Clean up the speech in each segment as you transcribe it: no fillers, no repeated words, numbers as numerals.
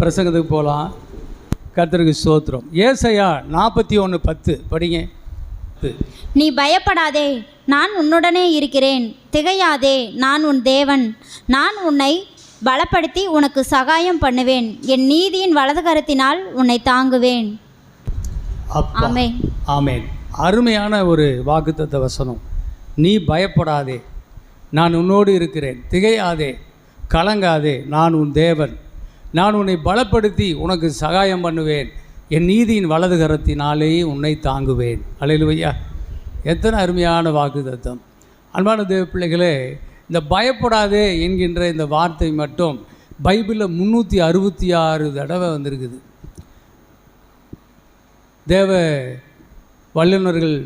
பிரசங்கத்துக்கு போகலாம். கர்த்தருக்கு ஸ்தோத்திரம். ஏசாயா 41:10 படிங்க. நீ பயப்படாதே, நான் உன்னுடனே இருக்கிறேன். திகையாதே, நான் உன் தேவன். நான் உன்னை பலப்படுத்தி உனக்கு சகாயம் பண்ணுவேன். என் நீதியின் வலது கரத்தினால் உன்னை தாங்குவேன். ஆமென். ஆமென். அருமையான ஒரு வாக்குத்தத்த வசனம். நீ பயப்படாதே, நான் உன்னோடு இருக்கிறேன். திகையாதே, கலங்காதே, நான் உன் தேவன். நான் உன்னை பலப்படுத்தி உனக்கு சகாயம் பண்ணுவேன். என் நீதியின் வலது கரத்தினாலே உன்னை தாங்குவேன். அல்லேலூயா. எத்தனை அருமையான வாக்குத்தத்தம். அன்பான தேவ பிள்ளைகளே, இந்த பயப்படாதே என்கின்ற இந்த வார்த்தை மட்டும் பைபிளில் 366 தடவை வந்திருக்குது. தேவ வல்லுநர்கள்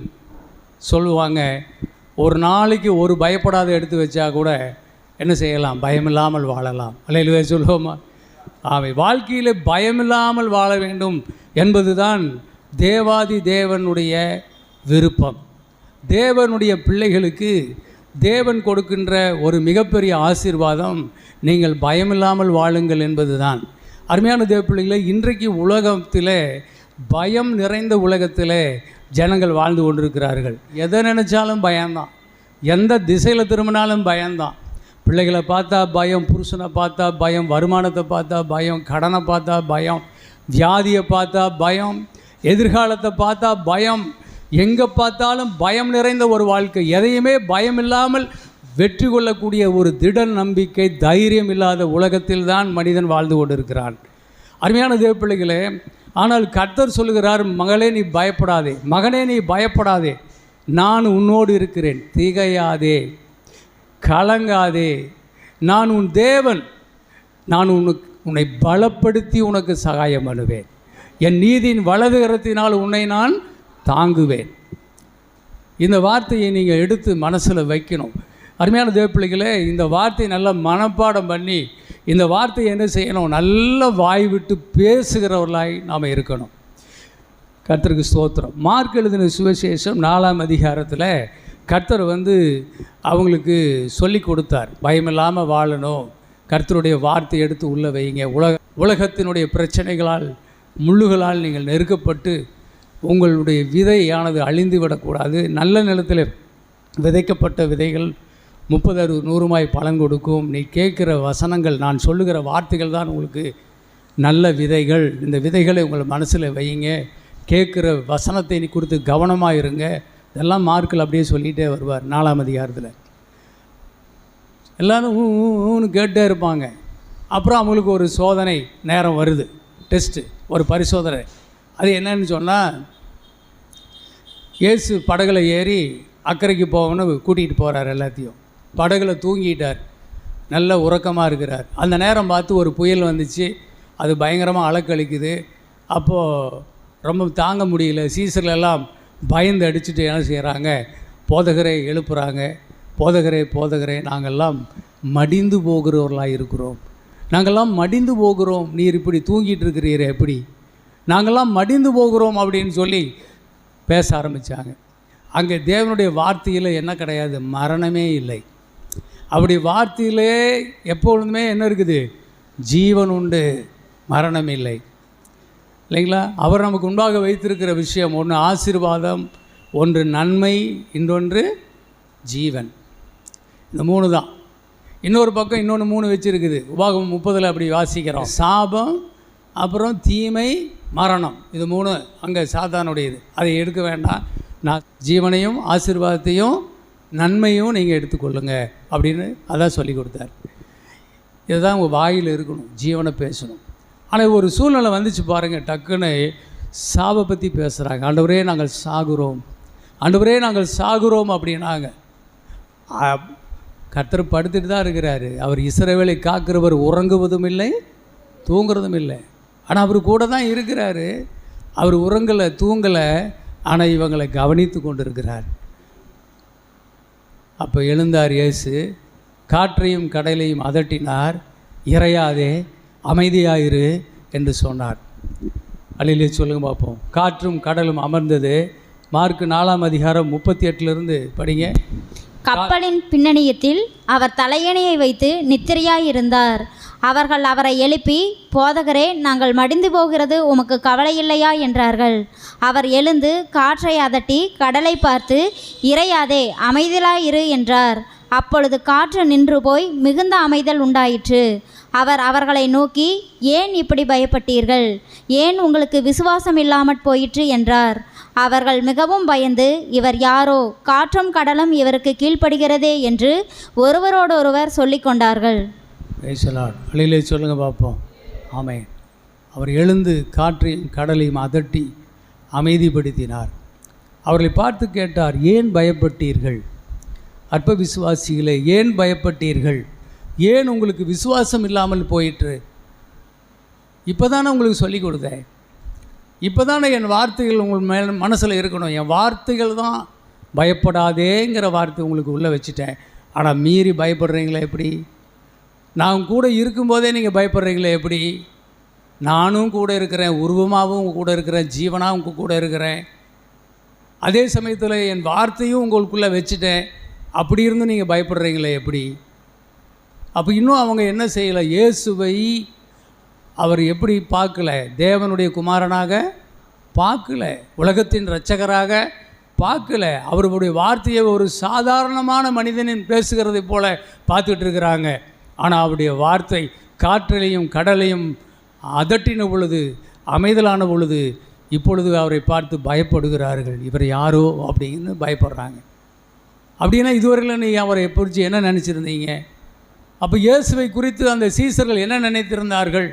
சொல்லுவாங்க, ஒரு நாளைக்கு ஒரு பயப்படாத எடுத்து வச்சா கூட என்ன செய்யலாம்? பயமில்லாமல் வாழலாம். அல்லேலூயா சொல்லுவோமா? ஆமை. வாழ்க்கையில் பயமில்லாமல் வாழ வேண்டும் என்பது தான் தேவாதி தேவனுடைய விருப்பம். தேவனுடைய பிள்ளைகளுக்கு தேவன் கொடுக்கின்ற ஒரு மிகப்பெரிய ஆசீர்வாதம், நீங்கள் பயமில்லாமல் வாழுங்கள் என்பது தான். அருமையான தேவ பிள்ளைகளை, இன்றைக்கு உலகத்தில் பயம் நிறைந்த உலகத்தில் ஜனங்கள் வாழ்ந்து கொண்டிருக்கிறார்கள். எதை நினச்சாலும் பயம்தான், எந்த திசையில் திரும்பினாலும் பயம்தான். பிள்ளைகளை பார்த்தா பயம், புருஷனை பார்த்தா பயம், வருமானத்தை பார்த்தா பயம், கடனை பார்த்தா பயம், வியாதியை பார்த்தா பயம், எதிர்காலத்தை பார்த்தா பயம். எங்கே பார்த்தாலும் பயம் நிறைந்த ஒரு வாழ்க்கை. எதையுமே பயம் இல்லாமல் வெற்றி கொள்ளக்கூடிய ஒரு திட நம்பிக்கை, தைரியம் இல்லாத உலகத்தில் தான் மனிதன் வாழ்ந்து கொண்டிருக்கிறான். அருமையான தேவ பிள்ளைகளே, ஆனால் கர்த்தர் சொல்லுகிறார், மகளே நீ பயப்படாதே, மகனே நீ பயப்படாதே, நான் உன்னோடு இருக்கிறேன். திகையாதே, கலங்காதே, நான் உன் தேவன். நான் உன்னை பலப்படுத்தி உனக்கு சகாயம் பண்ணுவேன். என் நீதியின் வலது கரத்தினால் உன்னை நான் தாங்குவேன். இந்த வார்த்தையை நீங்கள் எடுத்து மனசில் வைக்கணும். அருமையான தேவ பிள்ளைகளே, இந்த வார்த்தையை நல்லா மனப்பாடம் பண்ணி இந்த வார்த்தையை என்ன செய்யணும்? நல்ல வாய் விட்டு பேசுகிறவர்களாய் நாம் இருக்கணும். கர்த்தருக்கு ஸ்தோத்திரம். மார்க் எழுதின சுவிசேஷம் 4ஆம் அதிகாரத்தில் கர்த்தர் அவங்களுக்கு சொல்லி கொடுத்தார், பயமில்லாமல் வாழணும். கர்த்தருடைய வார்த்தை எடுத்து உள்ள வைங்க. உலகத்தினுடைய பிரச்சனைகளால், முள்ளுகளால் நீங்கள் நெருக்கப்பட்டு உங்களுடைய விதையானது அழிந்து விடக்கூடாது. நல்ல நிலத்தில் விதைக்கப்பட்ட விதைகள் 30, 60, 100 பலன் கொடுக்கும். நீ கேட்குற வசனங்கள், நான் சொல்லுகிற வார்த்தைகள் தான் உங்களுக்கு நல்ல விதைகள். இந்த விதைகளை உங்கள் மனசில் வையுங்க. கேட்குற வசனத்தை நீ கொடுத்து கவனமாக இருங்க. இதெல்லாம் மார்க்கில் அப்படியே சொல்லிகிட்டே வருவார். 4ஆம் அதிகாரத்தில் எல்லோரும் ஊன்னு கேட்டே இருப்பாங்க. அப்புறம் அவங்களுக்கு ஒரு சோதனை நேரம் வருது, டெஸ்ட்டு, ஒரு பரிசோதனை. அது என்னன்னு சொன்னால், இயேசு படகுல ஏறி அக்கறைக்கு போகணும்னு கூட்டிகிட்டு போகிறார். எல்லாத்தையும் படகுல தூங்கிட்டார், நல்ல உறக்கமாக இருக்கிறார். அந்த நேரம் பார்த்து ஒரு புயல் வந்துச்சு. அது பயங்கரமாக அலக்களிக்குது. அப்போது ரொம்ப தாங்க முடியல. சீசர்களெல்லாம் பயந்து அடிச்சுட்டு என்ன செய்கிறாங்க? போதகரை எழுப்புகிறாங்க. போதகரே, போதகரே, நாங்கள்லாம் மடிந்து போகிறவர்களாக இருக்கிறோம், நாங்கள்லாம் மடிந்து போகிறோம். நீர் இப்படி தூங்கிட்டு இருக்கிறீரே எப்படி? நாங்கள்லாம் மடிந்து போகிறோம் அப்படின்னு சொல்லி பேச ஆரம்பித்தாங்க. அங்கே தேவனுடைய வார்த்தையில் என்ன கிடையாது? மரணமே இல்லை. அப்படி வார்த்தையிலே எப்பொழுதுமே என்ன இருக்குது? ஜீவன் உண்டு, மரணம் இல்லை. இல்லைங்களா? அவர் நமக்கு முன்பாக வைத்திருக்கிற விஷயம், ஒன்று ஆசீர்வாதம், ஒன்று நன்மை, இன்னொன்று ஜீவன். இந்த 3 தான். இன்னொரு பக்கம் இன்னொன்று 3 வச்சுருக்குது. உபாகமம் 30 அப்படி வாசிக்கிறோம். சாபம், அப்புறம் தீமை, மரணம். இது 3 அங்கே சாத்தானுடையது. அதை எடுக்க வேண்டாம். நான் ஜீவனையும் ஆசீர்வாதத்தையும் நன்மையும் நீங்கள் எடுத்துக்கொள்ளுங்க அப்படின்னு அதான் சொல்லி கொடுத்தார். இதுதான் உங்கள் வாயில் இருக்கணும், ஜீவனை பேசணும். ஆனால் ஒரு சூழ்நிலை வந்துச்சு பாருங்கள், டக்குன்னு சாபை பற்றி பேசுகிறாங்க. ஆண்டவரே நாங்கள் சாகுறோம், ஆண்டவரே நாங்கள் சாகுறோம் அப்படின்னாங்க. கர்த்தர் படுத்துட்டு தான் இருக்கிறாரு. அவர் இஸ்ரவேலை காக்கிறவர் உறங்குவதும் இல்லை, தூங்குறதும் இல்லை. ஆனால் அவர் கூட தான் இருக்கிறாரு. அவர் உறங்கலை, தூங்கலை, ஆனால் இவங்களை கவனித்து கொண்டு இருக்கிறார். அப்போ எழுந்தார் இயேசு, காற்றையும் கடலையும் அதட்டினார். இறையாதே, அமைதியாயிரு என்று சொன்னார். அல்லேலூயா சொல்லுங்க பார்ப்போம். காற்றும் கடலும் அமர்ந்தது. மார்க் 4ஆம் அதிகாரம் 38 படிங்க. கப்பலின் பின்னணியத்தில் அவர் தலையணையை வைத்து நித்திரையாயிருந்தார். அவர்கள் அவரை எழுப்பி, போதகரே, நாங்கள் மடிந்து போகிறது உமக்கு கவலையில்லையா என்றார்கள். அவர் எழுந்து காற்றை அதட்டி கடலை பார்த்து, இறையாதே, அமைதலாயிரு என்றார். அப்பொழுது காற்று நின்று போய் மிகுந்த அமைதல் உண்டாயிற்று. அவர் அவர்களை நோக்கி, ஏன் இப்படி பயப்பட்டீர்கள்? ஏன் உங்களுக்கு விசுவாசம் இல்லாமற் போயிற்று என்றார். அவர்கள் மிகவும் பயந்து, இவர் யாரோ, காற்றும் கடலும் இவருக்கு கீழ்ப்படுகிறதே என்று ஒருவரோடொருவர் சொல்லிக் கொண்டார்கள். அழிலே சொல்லுங்க பார்ப்போம். ஆமென். அவர் எழுந்து காற்றையும் கடலையும் அதட்டி அமைதிப்படுத்தினார். அவர்களை பார்த்து கேட்டார், ஏன் பயப்பட்டீர்கள்? அற்ப விசுவாசிகளே, ஏன் பயப்பட்டீர்கள்? ஏன் உங்களுக்கு விசுவாசம் இல்லாமல் போயிற்று? இப்போ தானே உங்களுக்கு சொல்லி கொடுத்தேன். இப்போ தானே என் வார்த்தைகள் உங்கள் மனசில் இருக்கணும். என் வார்த்தைகள் தான் பயப்படாதேங்கிற வார்த்தை உங்களுக்கு உள்ளே வச்சுட்டேன். ஆனால் மீறி பயப்படுறீங்களே எப்படி? நான் கூட இருக்கும்போதே நீங்கள் பயப்படுறீங்களே எப்படி? நானும் கூட இருக்கிறேன், உருவமாகவும் உங்கள் கூட இருக்கிறேன், ஜீவனாக உங்கள் கூட இருக்கிறேன். அதே சமயத்தில் என் வார்த்தையும் உங்களுக்குள்ளே வச்சுட்டேன். அப்படி இருந்து நீங்கள் பயப்படுறீங்களே எப்படி? அப்போ இன்னும் அவங்க என்ன செய்யலை? இயேசுவை அவர் எப்படி பார்க்கல? தேவனுடைய குமாரனாக பார்க்கல, உலகத்தின் இரட்சகராக பார்க்கல. அவருடைய வார்த்தையை ஒரு சாதாரணமான மனிதனின் பேசுகிறதை போல பார்த்துட்டு இருக்கிறாங்க. ஆனால் அவருடைய வார்த்தை காற்றிலையும் கடலையும் அதட்டின பொழுது, அமைதலான பொழுது, இப்பொழுது அவரை பார்த்து பயப்படுகிறார்கள். இவர் யாரோ அப்படின்னு பயப்படுறாங்க. அப்படின்னா இதுவரையில் நீ அவரை குறித்து என்ன நினச்சிருந்தீங்க? அப்போ இயேசுவை குறித்து அந்த சீசர்கள் என்ன நினைத்திருந்தார்கள்?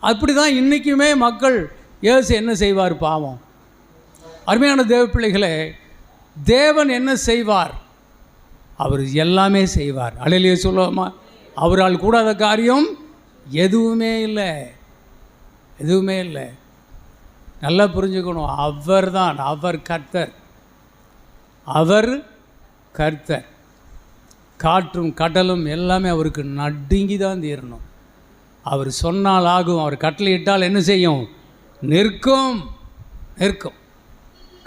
அப்படி தான் இன்றைக்குமே மக்கள் இயேசு என்ன செய்வார்? பாவம். அருமையான தேவ பிள்ளைகளே, தேவன் என்ன செய்வார்? அவர் எல்லாமே செய்வார். அல்லேலூயா சொல்லுவோமா? அவரால் கூடாத காரியம் எதுவுமே இல்லை, எதுவுமே இல்லை. நல்லா புரிஞ்சுக்கணும். அவர் தான், அவர் கர்த்தர், அவர் கர்த்தர். காற்றும் கடலும் எல்லாமே அவருக்கு நடுங்கி தான் தீரணும். அவர் சொன்னால் ஆகும், அவர் கட்டளையிட்டால் என்ன செய்யும்? நிற்கும், நிற்கும்.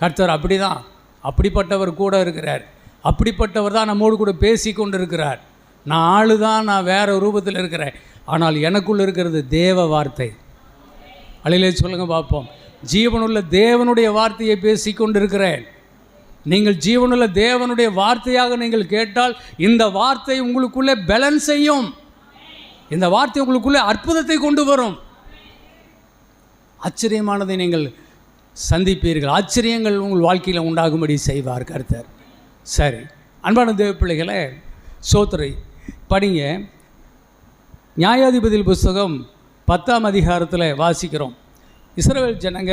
கர்த்தர் அப்படி தான், அப்படிப்பட்டவர் கூட இருக்கிறார். அப்படிப்பட்டவர் தான் நம்மோடு கூட பேசி கொண்டு இருக்கிறார். நான் ஆளு தான், நான் வேறு ரூபத்தில் இருக்கிறேன். ஆனால் எனக்குள்ளே இருக்கிறது தேவ வார்த்தை. அழிலே சொல்லுங்கள் பார்ப்போம். ஜீவனுள்ள தேவனுடைய வார்த்தையை பேசி கொண்டிருக்கிறேன். நீங்கள் ஜீவனுள்ள தேவனுடைய வார்த்தையாக நீங்கள் கேட்டால் இந்த வார்த்தை உங்களுக்குள்ளே பலன் செய்யும். இந்த வார்த்தை உங்களுக்குள்ளே அற்புதத்தை கொண்டு வரும். ஆச்சரியமானதை நீங்கள் சந்திப்பீர்கள். ஆச்சரியங்கள் உங்கள் வாழ்க்கையில் உண்டாகும்படி செய்வார் கர்த்தர். சரி, அன்பான தேவ பிள்ளைகளே, சோத்திரை படிங்க. நியாயாதிபதிகள் புஸ்தகம் 10ஆம் அதிகாரத்தில் வாசிக்கிறோம். இஸ்ரவேல் ஜனங்க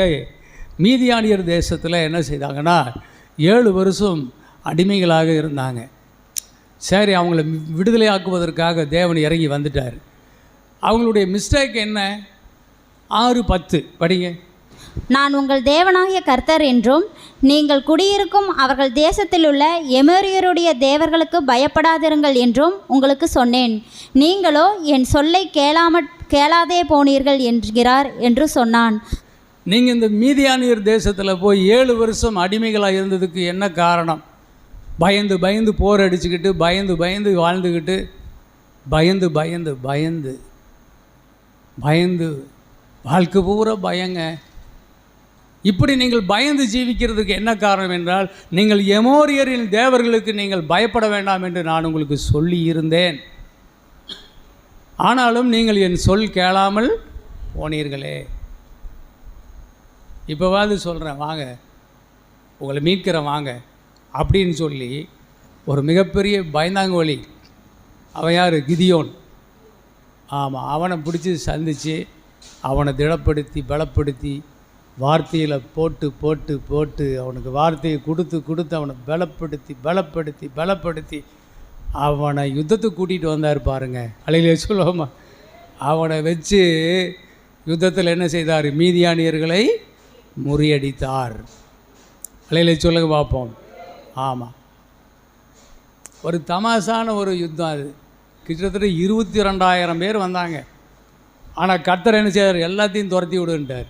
மீதியானியர் தேசத்தில் என்ன செய்தாங்கன்னா 7 வருஷம் அடிமைகளாக இருந்தாங்க. சரி, அவங்கள விடுதலை ஆக்குவதற்காக தேவன் இறங்கி வந்துட்டார். அவங்களுடைய மிஸ்டேக் என்ன? 6:10 படிங்க. நான் உங்கள் தேவனாகிய கர்த்தர் என்றும் நீங்கள் குடியிருக்கும் அவர்கள் தேசத்தில் உள்ள எமோரியருடைய தேவர்களுக்கு பயப்படாதிருங்கள் என்றும் உங்களுக்கு சொன்னேன். நீங்களோ என் சொல்லை கேளாதே போனீர்கள் என்கிறார் என்று சொன்னான். நீங்கள் இந்த மீதியானியர் தேசத்தில் போய் 7 வருஷம் அடிமைகளாக இருந்ததுக்கு என்ன காரணம்? பயந்து பயந்து போர் அடிச்சுக்கிட்டு, பயந்து பயந்து வாழ்ந்துக்கிட்டு, பயந்து பயந்து பயந்து பயந்து வாழ்க்கை பூரா பயங்க. இப்படி நீங்கள் பயந்து ஜீவிக்கிறதுக்கு என்ன காரணம் என்றால், நீங்கள் எமோரியரின் தேவர்களுக்கு நீங்கள் பயப்பட வேண்டாம் என்று நான் உங்களுக்கு சொல்லி இருந்தேன். ஆனாலும் நீங்கள் என் சொல் கேளாமல் போனீர்களே. இப்போவாது சொல்கிறேன், வாங்க உங்களை மீட்கிறேன் வாங்க அப்படின்னு சொல்லி ஒரு மிகப்பெரிய பயந்தாங்கோலி. அவன் யார்? கிதியோன். ஆமாம், அவனை பிடிச்சி சந்தித்து அவனை திடப்படுத்தி பலப்படுத்தி வார்த்தையில் போட்டு போட்டு போட்டு அவனுக்கு வார்த்தையை கொடுத்து கொடுத்து அவனை பலப்படுத்தி பலப்படுத்தி பலப்படுத்தி அவனை யுத்தத்துக்கு கூட்டிகிட்டு வந்தார் பாருங்க. அலையிலே சொல்லுவோமா? அவனை வச்சு யுத்தத்தில் என்ன செய்தார்? மீதியானியர்களை முறியடித்தார். அலையிலே சொல்லுங்க பார்ப்போம். ஆமாம், ஒரு தமாசான ஒரு யுத்தம் அது. கிட்டத்தட்ட 22,000 பேர் வந்தாங்க. ஆனால் கர்த்தர் என்ன செய்தார்? எல்லாத்தையும் துரத்தி விடுன்ட்டார்.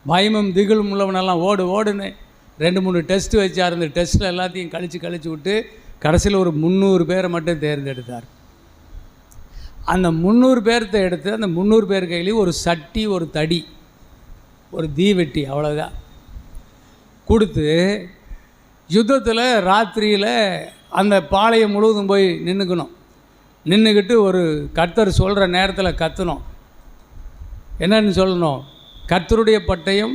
பயமும் திகிலும் உள்ளவனெல்லாம் ஓடு ஓடுன்னு 2-3 டெஸ்ட்டு வச்சார். அந்த டெஸ்ட்டில் எல்லாத்தையும் கழித்து விட்டு கடைசியில் ஒரு 300 பேரை மட்டும் தேர்ந்தெடுத்தார். அந்த 300 பேர்த்த எடுத்து அந்த 300 பேர் கையிலையும் ஒரு சட்டி, ஒரு தடி, ஒரு தீவெட்டி, அவ்வளோதான் கொடுத்து யுத்தத்தில் ராத்திரியில் அந்த பாளையம் முழுவதும் போய் நின்றுக்கணும். நின்றுக்கிட்டு ஒரு கர்த்தர் சொல்கிற நேரத்தில் கத்தணும். என்னன்னு சொல்லணும்? கர்த்தருடைய பட்டயம்,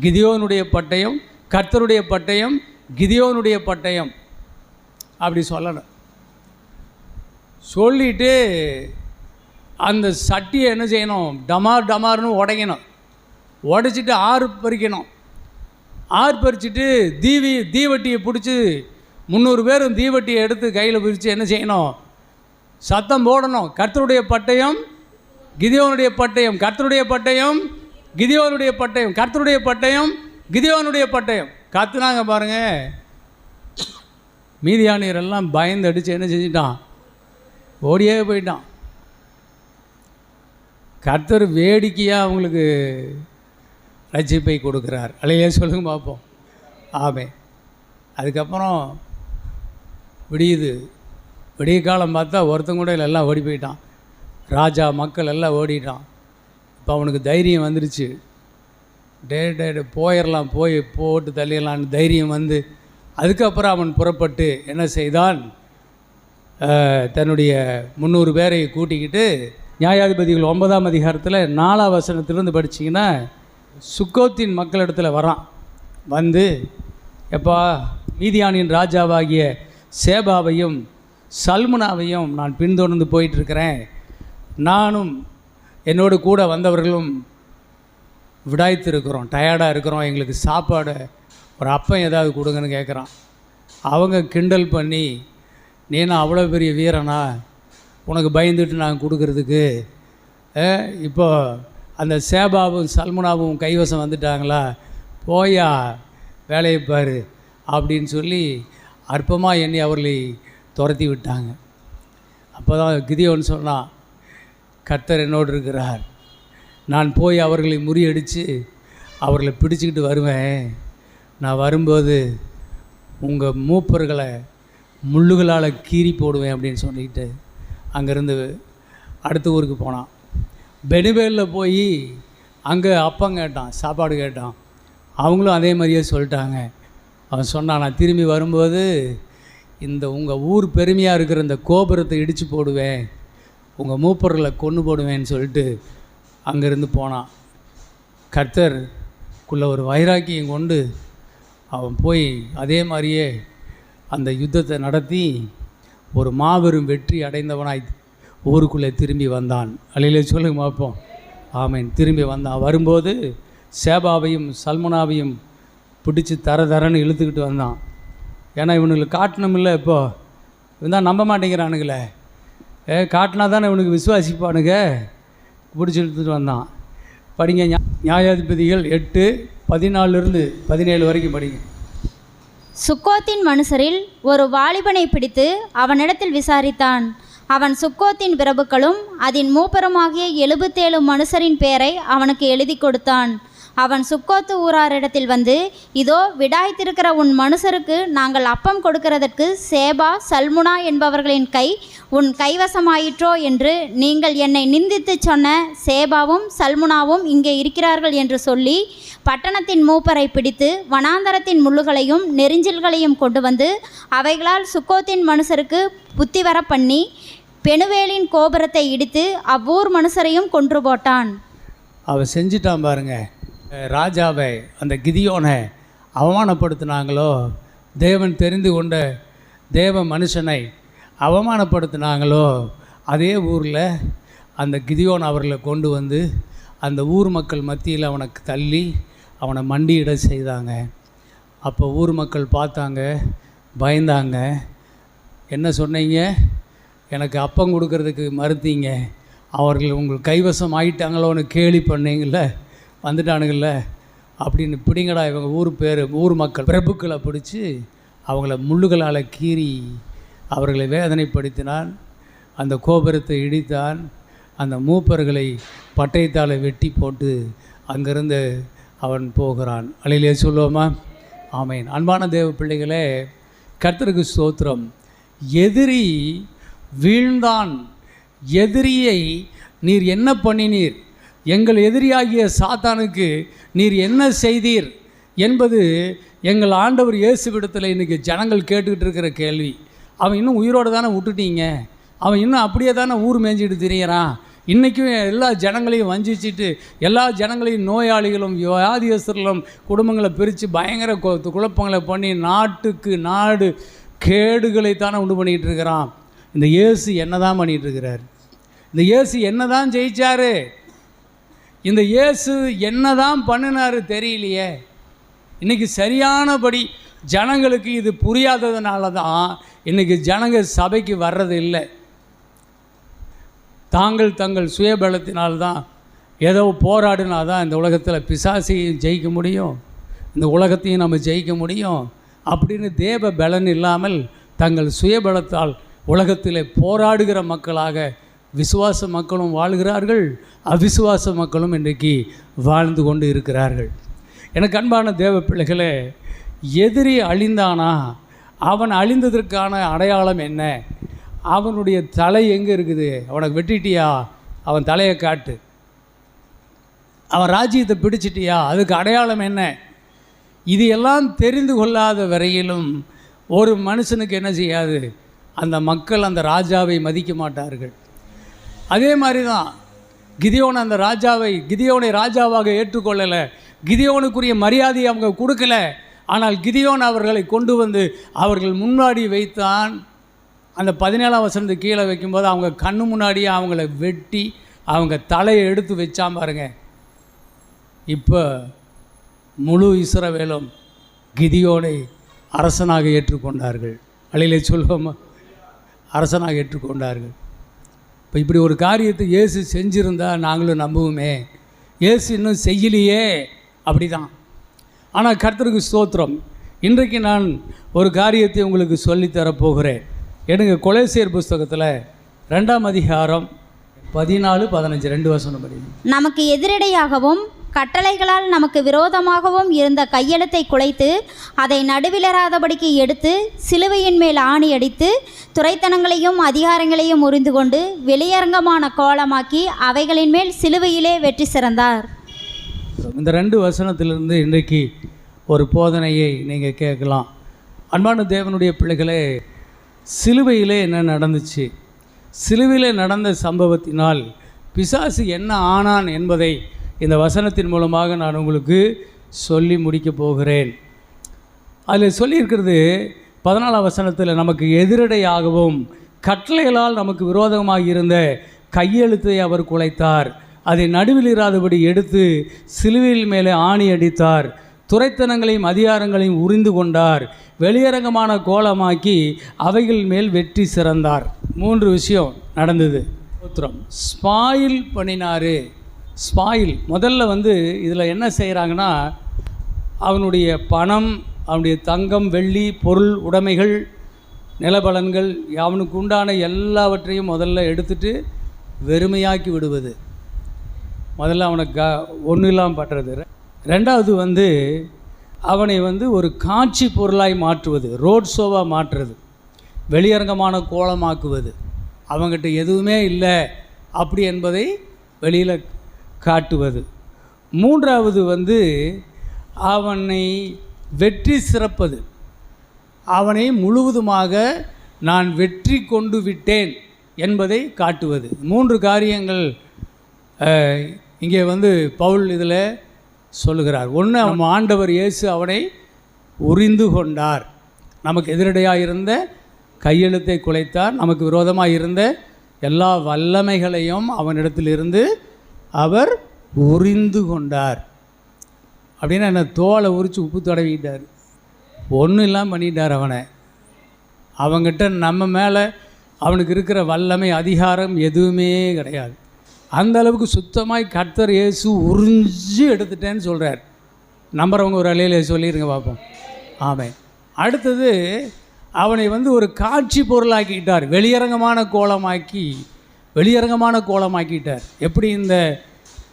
கிதியோனுடைய பட்டயம், கர்த்தருடைய பட்டயம், கிதியோனுடைய பட்டயம், அப்படி சொல்லணும். சொல்லிவிட்டு அந்த சட்டியை என்ன செய்யணும்? டமார் டமார்னு உடைக்கணும். உடைச்சிட்டு ஆறு பறிக்கணும். ஆறு பறிச்சுட்டு தீவட்டியை பிடிச்சி 300 பேரும் தீவட்டியை எடுத்து கையில் பிரித்து என்ன செய்யணும்? சத்தம் போடணும். கர்த்தருடைய பட்டயம், கிதியோனுடைய பட்டயம், கர்த்தருடைய பட்டயம், கிதியோனுடைய பட்டயம், கர்த்தருடைய பட்டயம், கிதியோனுடைய பட்டயம். கத்துனாங்க பாருங்கள். மீதியானியரெல்லாம் பயந்து அடித்து என்ன செஞ்சிட்டான்? ஓடியே போயிட்டான். கர்த்தர் வேடிக்கையாக அவங்களுக்கு ரட்சிப்பை கொடுக்குறார். அலையே சொல்லுங்க பார்ப்போம். ஆமே. அதுக்கப்புறம் விடியுது. விடிய காலம் பார்த்தா ஒருத்தங்க கூட எல்லாம் ஓடி போயிட்டான். ராஜா, மக்கள் எல்லாம் ஓடிட்டான். இப்போ அவனுக்கு தைரியம் வந்துடுச்சு. டே போயிடலாம், போட்டு தள்ளிடலான்னு தைரியம் வந்து அதுக்கப்புறம் அவன் புறப்பட்டு என்ன செய்தான்? தன்னுடைய 300 பேரை கூட்டிக்கிட்டு நியாயாதிபதிகள் 9ஆம் அதிகாரத்தில் 4ஆம் வசனத்திலிருந்து படிச்சிங்கன்னா சுக்கோத்தின் மக்களிடத்தில் வரான். வந்து, எப்பா, மீதியானின் ராஜாவாகிய சேபாவையும் சல்முனாவையும் நான் பின்தொடர்ந்து போயிட்டுருக்கிறேன். நானும் என்னோடு கூட வந்தவர்களும் விடாய்த்திருக்கிறோம், டயர்டாக இருக்கிறோம். எங்களுக்கு சாப்பாடு, ஒரு அப்பம் ஏதாவது கொடுங்கன்னு கேட்குறான். அவங்க கிண்டல் பண்ணி, நீனா அவ்வளோ பெரிய வீரனா, உனக்கு பயந்துட்டு நான் கொடுக்கறதுக்கு? இப்போ அந்த சேபாவும் சல்முனாவும் கைவசம் வந்துட்டாங்களா, போயா வேலையை பாரு அப்படின்னு சொல்லி அற்பமாக எண்ணி அவர்களை துரத்தி விட்டாங்க. அப்போ தான் கிதியோன் சொன்னான், கர்த்தர் என்னோடு இருக்கிறார், நான் போய் அவர்களை முறியடித்து அவர்களை பிடிச்சிக்கிட்டு வருவேன். நான் வரும்போது உங்கள் மூப்பர்களை முள்ளுகளால் கீறி போடுவேன் அப்படின்னு சொல்லிட்டு அங்கேருந்து அடுத்த ஊருக்கு போனான். பெனிவேலில் போய் அங்கே அப்பம் கேட்டான், சாப்பாடு கேட்டான். அவங்களும் அதே மாதிரியே சொல்லிட்டாங்க. அவன் சொன்னான், நான் திரும்பி வரும்போது இந்த உங்கள் ஊர் பெருமையாக இருக்கிற இந்த கோபுரத்தை இடித்து போடுவேன், உங்கள் மூப்பர்களை கொன்று போடுவேன்னு சொல்லிட்டு அங்கேருந்து போனான். கர்த்தருக்குள்ளே ஒரு வைராக்கியம் கொண்டு அவன் போய் அதே மாதிரியே அந்த யுத்தத்தை நடத்தி ஒரு மாபெரும் வெற்றி அடைந்தவனாய் ஊருக்குள்ளே திரும்பி வந்தான். அல்லேலூயா சொல்லுங்க பார்ப்போம். ஆமேன். திரும்பி வந்தான். வரும்போது சேபாவையும் சல்முனாவையும் பிடிச்சி தரன்னு இழுத்துக்கிட்டு வந்தான். ஏன்னா இவனுங்களுக்கு காட்டணுமில்ல. இப்போது இவன் தான் நம்ப மாட்டேங்கிறானுங்களே. காட்டினா தானே இவனுக்கு விசுவாசிப்பானுங்க. பிடிச்சி இழுத்துட்டு வந்தான். படிங்க, நியாயாதிபதிகள் 8:14-17 வரைக்கும் படிங்க. சுக்கோத்தின் மனுஷரில் ஒரு வாலிபனை பிடித்து அவனிடத்தில் விசாரித்தான். அவன் சுக்கோத்தின் பிரபுக்களும் அதன் மூப்பருமாகிய 77 மனுஷரின் பெயரை அவனுக்கு எழுதி கொடுத்தான். அவன் சுக்கோத்து ஊராரிடத்தில் வந்து, இதோ விடாய்த்திருக்கிற உன் மனுஷருக்கு நாங்கள் அப்பம் கொடுக்கிறதற்கு சேபா சல்முனா என்பவர்களின் கை உன் கைவசமாயிற்றோ என்று நீங்கள் என்னை நிந்தித்து சொன்ன சேபாவும் சல்முனாவும் இங்கே இருக்கிறார்கள் என்று சொல்லி பட்டணத்தின் மூப்பரை பிடித்து வனாந்தரத்தின் முள்ளுகளையும் நெரிஞ்சில்களையும் கொண்டு வந்து அவைகளால் சுக்கோத்தின் மனுஷருக்கு புத்தி வர பண்ணி பெனுவேலின் கோபுரத்தை இடித்து அவ்வூர் மனுஷரையும் கொன்று போட்டான். அவன் செஞ்சிட்டான் பாருங்க. ராஜாவை, அந்த கிதியோனை அவமானப்படுத்தினாங்களோ, தேவன் தெரிந்து கொண்ட தேவ மனுஷனை அவமானப்படுத்தினாங்களோ, அதே ஊரில் அந்த கிதியோன் அவர்களை கொண்டு வந்து அந்த ஊர் மக்கள் மத்தியில் அவனுக்கு தள்ளி அவனை மண்டியிட செய்தாங்க. அப்போ ஊர் மக்கள் பார்த்தாங்க, பயந்தாங்க. என்ன சொன்னீங்க? எனக்கு அப்பம் கொடுக்கறதுக்கு மறுத்தீங்க, அவர்கள் உங்கள் கைவசம் ஆகிட்டாங்களோன்னு கேலி பண்ணீங்கள, வந்துட்டானுங்கள அப்படின்னு பிடிங்கடா இவங்க ஊர் மக்கள் பிரபுக்களை பிடிச்சி அவங்கள முள்ளுகளால் கீறி அவர்களை வேதனைப்படுத்தினான். அந்த கோபுரத்தை இடித்தான். அந்த மூப்பர்களை பட்டயத்தால் வெட்டி போட்டு அங்கிருந்து அவன் போகிறான். அல்லேலூயா சொல்லுவோமா? ஆமேன். அன்பான தேவ பிள்ளைகளே, கர்த்தருக்கு ஸ்தோத்திரம். எதிரி வீழ்ந்தான் எதிரியை நீர் என்ன பண்ணினீர், எங்கள் எதிரியாகிய சாத்தானுக்கு நீர் என்ன செய்தீர் என்பது எங்கள் ஆண்டவர் இயேசுவிடத்தில் இன்றைக்கி ஜனங்கள் கேட்டுக்கிட்டு இருக்கிற கேள்வி. அவன் இன்னும் உயிரோடு தானே விட்டுட்டீங்க, அவன் இன்னும் அப்படியே தானே ஊர் மேய்ஞ்சிட்டு திரியிறான், இன்றைக்கும் எல்லா ஜனங்களையும் வஞ்சிச்சுட்டு எல்லா ஜனங்களையும் நோயாளிகளும் வியாதியஸ்தர்களும் குடும்பங்களை பிரித்து பயங்கர குழப்பங்களை பண்ணி நாட்டுக்கு நாடு கேடுகளைத்தானே உண்டு பண்ணிகிட்டு இருக்கிறான். இந்த இயேசு என்ன தான் பண்ணிகிட்டு இருக்கிறார்? இந்த இயேசு என்ன தான் ஜெயிச்சார்? இந்த இயேசு என்ன தான் பண்ணினார் தெரியலையே. இன்றைக்கி சரியானபடி ஜனங்களுக்கு இது புரியாததுனால தான் இன்றைக்கி ஜனங்க சபைக்கு வர்றது இல்லை. தங்கள் சுயபலத்தினால்தான் ஏதோ போராடினா தான் இந்த உலகத்தில் பிசாசையும் ஜெயிக்க முடியும், இந்த உலகத்தையும் நம்ம ஜெயிக்க முடியும் அப்படின்னு தேவ பலன் இல்லாமல் தங்கள் சுயபலத்தால் உலகத்தில் போராடுகிற மக்களாக விசுவாச மக்களும் வாழ்கிறார்கள், அவிசுவாச மக்களும் இன்றைக்கு வாழ்ந்து கொண்டு இருக்கிறார்கள். எனக்கு அன்பான தேவ பிள்ளைகளே, எதிரி அழிந்தானா, அவன் அழிந்ததற்கான அடையாளம் என்ன? அவனுடைய தலை எங்கே இருக்குது? அவனை வெட்டிட்டியா, அவன் தலையை காட்டு. அவன் ராஜ்யத்தை பிடிச்சிட்டியா, அதுக்கு அடையாளம் என்ன? இது எல்லாம் தெரிந்து கொள்ளாத வரையிலும் ஒரு மனுஷனுக்கு என்ன செய்யாது, அந்த மக்கள் அந்த ராஜாவை மதிக்க மாட்டார்கள். அதே மாதிரி தான் கிதியோனை ராஜாவாக ஏற்றுக்கொள்ளலை, கிதியோனுக்குரிய மரியாதையை அவங்க கொடுக்கல. ஆனால் கிதியோன் அவர்களை கொண்டு வந்து அவர்கள் முன்னாடி வைத்தான். அந்த 17ஆம் வசனத்து கீழே வைக்கும்போது அவங்க கண்ணு முன்னாடியே அவங்கள வெட்டி அவங்க தலையை எடுத்து வச்சான் பாருங்க. இப்போ முழு இஸ்ரவேலும் கிதியோனை அரசனாக ஏற்றுக்கொண்டார்கள். அழிலே சொல்லுவோமா, அரசனாக ஏற்றுக்கொண்டார்கள். இப்போ இப்படி ஒரு காரியத்தை இயேசு செஞ்சுருந்தால் நாங்களும் நம்புவோமே. இயேசு இன்னும் செய்யலையே, அப்படி தான். ஆனால் கர்த்தருக்கு ஸ்தோத்திரம், இன்றைக்கு நான் ஒரு காரியத்தை உங்களுக்கு சொல்லித்தரப்போகிறேன். எனக்கு கொலேசியர் புஸ்தகத்தில் 2ஆம் அதிகாரம் 14-15 2 வசனம் படி. நமக்கு எதிரடையாகவும் கட்டளைகளால் நமக்கு விரோதமாகவும் இருந்த கையெழுத்தை குலைத்து அதை நடுவிலராதபடிக்கு எடுத்து சிலுவையின் மேல் ஆணி அடித்து துரைத்தனங்களையும் அதிகாரங்களையும் முறிந்து கொண்டு வெளியரங்கமான கோலமாக்கி அவைகளின் மேல் சிலுவையிலே வெற்றி சிறந்தார். இந்த 2 வசனத்திலிருந்து இன்றைக்கு ஒரு போதனையை நீங்கள் கேட்கலாம். அன்பான தேவனுடைய பிள்ளைகளே, சிலுவையிலே என்ன நடந்துச்சு, சிலுவையிலே நடந்த சம்பவத்தினால் பிசாசு என்ன ஆனான் என்பதை இந்த வசனத்தின் மூலமாக நான் உங்களுக்கு சொல்லி முடிக்கப் போகிறேன். அதில் சொல்லியிருக்கிறது 14ஆம் வசனத்தில் நமக்கு எதிரடையாகவும் கட்டளைகளால் நமக்கு விரோதமாக இருந்த கையெழுத்தை அவர் குலைத்தார், அதை நடுவில் இராதபடி எடுத்து சிலுவையில் மேலே ஆணி அடித்தார், துரைத்தனங்களையும் அதிகாரங்களையும் உரிந்து கொண்டார், வெளியரங்கமான கோலமாக்கி அவைகள் மேல் வெற்றி சிறந்தார். 3 விஷயம் நடந்தது. ஸ்பாயில் பண்ணினார். ஸ்பாயில் முதல்ல இதில் என்ன செய்கிறாங்கன்னா, அவனுடைய பணம், அவனுடைய தங்கம், வெள்ளி, பொருள், உடைமைகள், நிலபலன்கள், அவனுக்கு உண்டான எல்லாவற்றையும் முதல்ல எடுத்துட்டு வெறுமையாக்கி விடுவது. முதல்ல அவனை ஒன்றும் இல்லாமல் பண்ணுறது. 2வது அவனை ஒரு காட்சி பொருளாய் மாற்றுவது, ரோட் ஷோவாக மாற்றுறது, வெளியரங்கமான கோலமாக்குவது, அவங்ககிட்ட எதுவுமே இல்லை அப்படி என்பதை வெளியில் காட்டுவது. 3வது அவனை வெற்றி சிறப்பது, அவனை முழுவதுமாக நான் வெற்றி கொண்டு விட்டேன் என்பதை காட்டுவது. 3 காரியங்கள் இங்கே பவுல் இதில் சொல்லுகிறார். 1, நம்ம ஆண்டவர் இயேசு அவனை உரிந்து கொண்டார், நமக்கு எதிரடையாக இருந்த கையெழுத்தை குலைத்தார், நமக்கு விரோதமாக இருந்த எல்லா வல்லமைகளையும் அவனிடத்திலிருந்து அவர் உரிந்து கொண்டார். அப்படின்னா என்ன, தோலை உரித்து உப்பு தடவிட்டார், ஒன்றும் இல்லாமல் பண்ணிட்டார் அவனை. அவங்ககிட்ட நம்ம மேலே அவனுக்கு இருக்கிற வல்லமை, அதிகாரம் எதுவுமே கிடையாது. அந்த அளவுக்கு சுத்தமாய் கர்த்தர் இயேசு உறிஞ்சு எடுத்துட்டேன்னு சொல்கிறார். நம்புறவங்க ஒரு அலையில சொல்லிடுங்க பார்ப்போம். ஆமாம். அடுத்தது அவனை ஒரு காட்சி பொருளாக்கிட்டார், வெளியரங்கமான கோலமாக்கிட்டார். எப்படி இந்த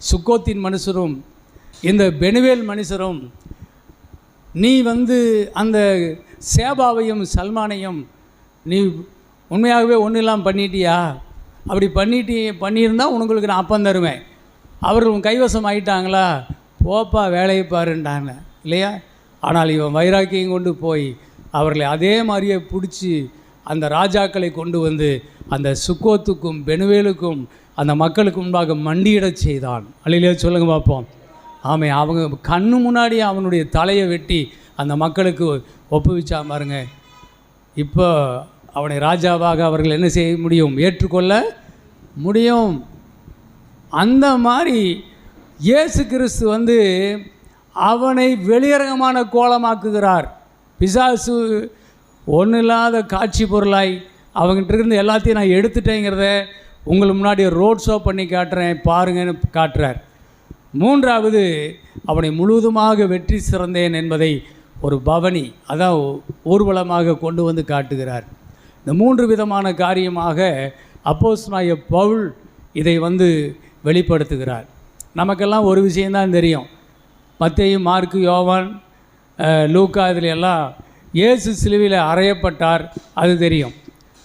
சுக்கோத்தின் மனுஷரும் இந்த பெனுவேல் மனுஷரும் நீ அந்த சேபாவையும் சல்மானையும் நீ உண்மையாகவே ஒன்றும் இல்லாமல் பண்ணிட்டியா, அப்படி பண்ணியிருந்தால் உங்களுக்கு நான் அப்பம் தருவேன். அவர்கள் உன் கைவசம் ஆகிட்டாங்களா, போப்பா வேலையை பாருண்டாங்க இல்லையா? ஆனால் இவன் வைராக்கியம் கொண்டு போய் அவர்களை அதே மாதிரியே பிடிச்சி அந்த ராஜாக்களை கொண்டு வந்து அந்த சுக்கோத்துக்கும் பெனுவேலுக்கும் அந்த மக்களுக்கு முன்பாக மண்டியிடச் செய்தான். அல்லையிலே சொல்லுங்க பார்ப்போம். ஆமே, அவங்க கண்ணு முன்னாடி அவனுடைய தலையை வெட்டி அந்த மக்களுக்கு ஒப்புவிச்சா பாருங்க. இப்போ அவனை ராஜாவாக அவர்கள் என்ன செய்ய முடியும்? ஏற்றுக்கொள்ள முடியும். அந்த மாதிரி இயேசு கிறிஸ்து வந்து அவனை வெளியரங்கமான கோலமாக்குகிறார். பிசாசு ஒன்றும் இல்லாத காட்சி பொருளாய் அவங்ககிட்ட இருந்து எல்லாத்தையும் நான் எடுத்துட்டேங்கிறத உங்களுக்கு முன்னாடி ரோட் ஷோ பண்ணி காட்டுறேன் பாருங்கன்னு காட்டுறார். மூன்றாவது, அவனை முழுவதுமாக வெற்றி சிறந்தேன் என்பதை ஒரு பவனி, அதான் ஊர்வலமாக கொண்டு வந்து காட்டுகிறார். இந்த மூன்று விதமான காரியமாக அப்போஸ்தலனாகிய பவுல் இதை வந்து வெளிப்படுத்துகிறார். நமக்கெல்லாம் ஒரு விஷயந்தான் தெரியும். மத்தேயு, மார்க்கு, யோவான், லூக்கா இதில் எல்லாம் இயேசு சிலுவையில் அறையப்பட்டார், அது தெரியும்.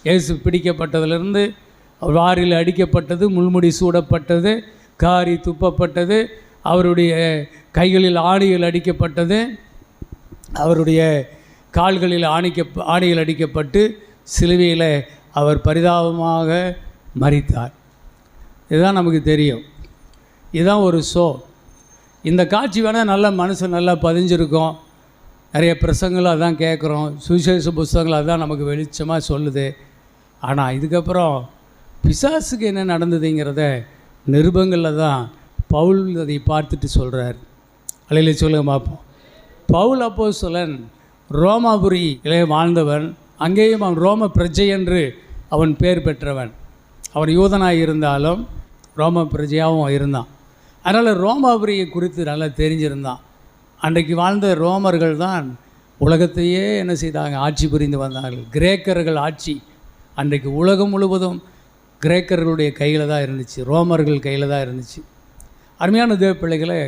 இயேசு பிடிக்கப்பட்டதிலிருந்து வாரில் அடிக்கப்பட்டது, முள்முடி சூடப்பட்டது, காரி துப்பப்பட்டது, அவருடைய கைகளில் ஆணிகள் அடிக்கப்பட்டது, அவருடைய கால்களில் ஆணிகள் அடிக்கப்பட்டு சிலுவையில் அவர் பரிதாபமாக மரித்தார். இதுதான் நமக்கு தெரியும். இதுதான் ஒரு ஷோ. இந்த காட்சி வேணால் நல்ல மனசு நல்லா பதிஞ்சிருக்கும். நிறைய பிரசங்களும் அதான் கேட்குறோம், சுவிசேஷ புஸ்தகங்கள் அதான் நமக்கு வெளிச்சமாக சொல்லுது. ஆனால் இதுக்கப்புறம் பிசாசுக்கு என்ன நடந்ததுங்கிறத நிருபங்களில் தான் பவுல் அதை பார்த்துட்டு சொல்கிறார். அல்லையிலே சொல்லுங்க பார்ப்போம். பவுல் அப்போஸ்தலன் ரோமாபுரியிலே வாழ்ந்தவன். அங்கேயும் அவன் ரோம பிரஜை என்று அவன் பேர் பெற்றவன். அவன் யூதனாக இருந்தாலும் ரோம பிரஜையாகவும் இருந்தான். அதனால் ரோமாபுரியை குறித்து நல்லா தெரிஞ்சிருந்தான். அன்றைக்கு வாழ்ந்த ரோமர்கள் தான் உலகத்தையே என்ன செய்தாங்க? ஆட்சி புரிந்து வந்தார்கள். கிரேக்கர்கள் ஆட்சி அன்றைக்கு உலகம் முழுவதும் கிரேக்கர்களுடைய கையில் தான் இருந்துச்சு, ரோமர்கள் கையில் தான் இருந்துச்சு. அருமையான தேவ பிள்ளைகளே,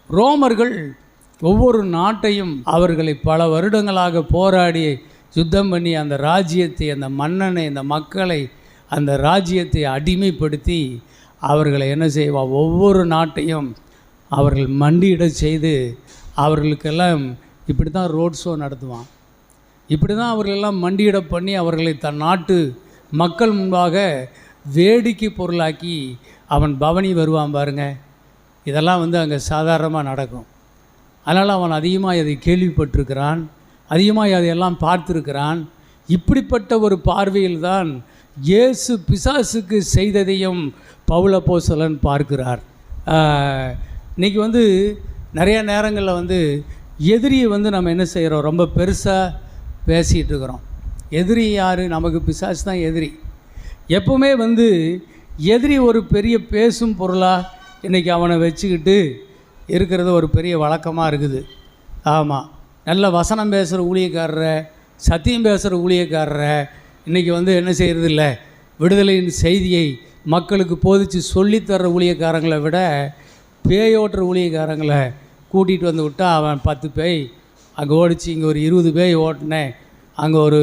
ரோமர்கள் ஒவ்வொரு நாட்டையும் அவர்களை பல வருடங்களாக போராடி யுத்தம் பண்ணி அந்த ராஜ்யத்தை, அந்த மன்னனை, அந்த மக்களை, அந்த ராஜ்யத்தை அடிமைப்படுத்தி அவர்களை என்ன செய்வா? ஒவ்வொரு நாட்டையும் அவர்கள் மண்டியிட செய்து அவர்களுக்கெல்லாம் இப்படி தான் ரோட் ஷோ நடத்துவான். இப்படி தான் அவர்களெல்லாம் மண்டியிட பண்ணி அவர்களை தன் நாட்டு மக்கள் முன்பாக வேடிக்கை பொருளாக்கி அவன் பவனி வருவான் பாருங்க. இதெல்லாம் வந்து அங்கே சாதாரணமாக நடக்கும். அதனால் அவன் அதிகமாக அதை கேள்விப்பட்டிருக்கிறான், அதிகமாக அதையெல்லாம் பார்த்துருக்கிறான். இப்படிப்பட்ட ஒரு பார்வையில் தான் இயேசு பிசாசுக்கு செய்ததையும் பவுல் அப்போஸ்தலன் பார்க்கிறார். இன்றைக்கி வந்து நிறைய நேரங்களில் வந்து எதிரியை வந்து நம்ம என்ன செய்கிறோம்? ரொம்ப பெருசாக பேசிகிட்டு இருக்கிறோம். எதிரி யார்? நமக்கு பிசாசு தான் எதிரி. எப்பவுமே வந்து எதிரி ஒரு பெரிய பேசும் பொருளாக இன்றைக்கி அவனை வச்சுக்கிட்டு இருக்கிறது ஒரு பெரிய வழக்கமாக இருக்குது. ஆமாம், நல்ல வசனம் பேசுகிற ஊழியக்காரரை, சத்தியம் பேசுகிற ஊழியக்காரரை இன்றைக்கி வந்து என்ன செய்கிறது இல்லை, விடுதலையின் செய்தியை மக்களுக்கு போதித்து சொல்லித்தர்ற ஊழியக்காரங்களை விட பேயோட்டுற ஊழியக்காரங்களை கூட்டிகிட்டு வந்து விட்டால் அவன் 10 பேய் அங்கே ஓடிச்சு, இங்கே ஒரு 20 பேய் ஓட்டினேன், அங்கே ஒரு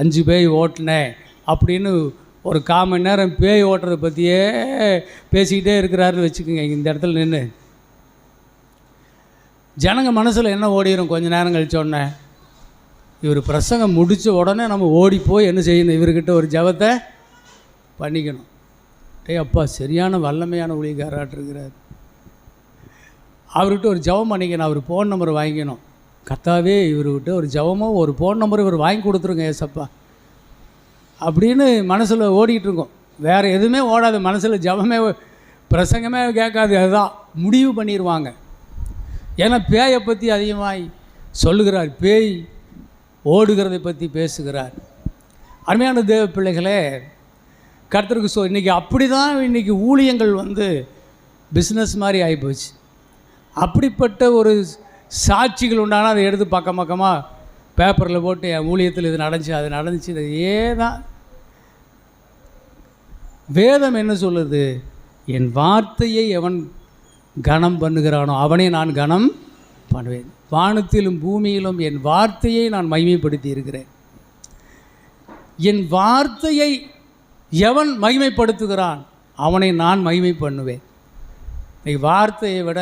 5 பேய் ஓட்டினேன் அப்படின்னு ஒரு 1/4 மணி நேரம் பேய் ஓட்டுறதை பற்றியே பேசிக்கிட்டே இருக்கிறாருன்னு வச்சுக்கோங்க. இந்த இடத்துல நின்று ஜனங்க மனசில் என்ன ஓடிடும்? கொஞ்சம் நேரம் கழிச்சோடனே இவர் பிரசங்கம் முடித்த உடனே நம்ம ஓடி போய் என்ன செய்யணும்? இவர்கிட்ட ஒரு ஜெபத்தை பண்ணிக்கணும். அப்பா சரியான வல்லமையான ஊழியக்காரராட்டிருக்கிறார், அவர்கிட்ட ஒரு ஜெபம் பண்ணிக்கணும், அவர் ஃபோன் நம்பர் வாங்கிக்கணும். கர்த்தாவே இவர்கிட்ட ஒரு ஜெபமோ ஒரு ஃபோன் நம்பர் இவர் வாங்கி கொடுத்துருங்க ஏசப்பா அப்படின்னு மனசில் ஓடிக்கிட்டு இருக்கோம். வேறு எதுவுமே ஓடாது மனசில், ஜெபமே பிரசங்கமே கேட்காது. அதுதான் முடிவு பண்ணிடுவாங்க. ஏன்னா பேயை பற்றி அதிகமாய் சொல்லுகிறார், பேய் ஓடுகிறதை பற்றி பேசுகிறார். அருமையான தேவ பிள்ளைகளே, கர்த்தருக்கு இன்றைக்கி அப்படி தான் இன்றைக்கி ஊழியங்கள் வந்து பிஸ்னஸ் மாதிரி ஆகிப்போச்சு. அப்படிப்பட்ட ஒரு சாட்சிகள் உண்டானால் அதை எடுத்து பக்கம் பக்கமாக பேப்பரில் போட்டு என் ஊழியத்தில் இது நடந்துச்சு, அது நடந்துச்சு, இதையே தான். வேதம் என்ன சொல்லுது? என் வார்த்தையை எவன் கனம் பண்ணுகிறானோ அவனை நான் கனம் பண்ணுவேன். வானத்திலும் பூமியிலும் என் வார்த்தையை நான் மகிமைப்படுத்தி இருக்கிறேன். என் வார்த்தையை எவன் மகிமைப்படுத்துகிறான் அவனை நான் மகிமை பண்ணுவேன். இன்னைக்கு வார்த்தையை விட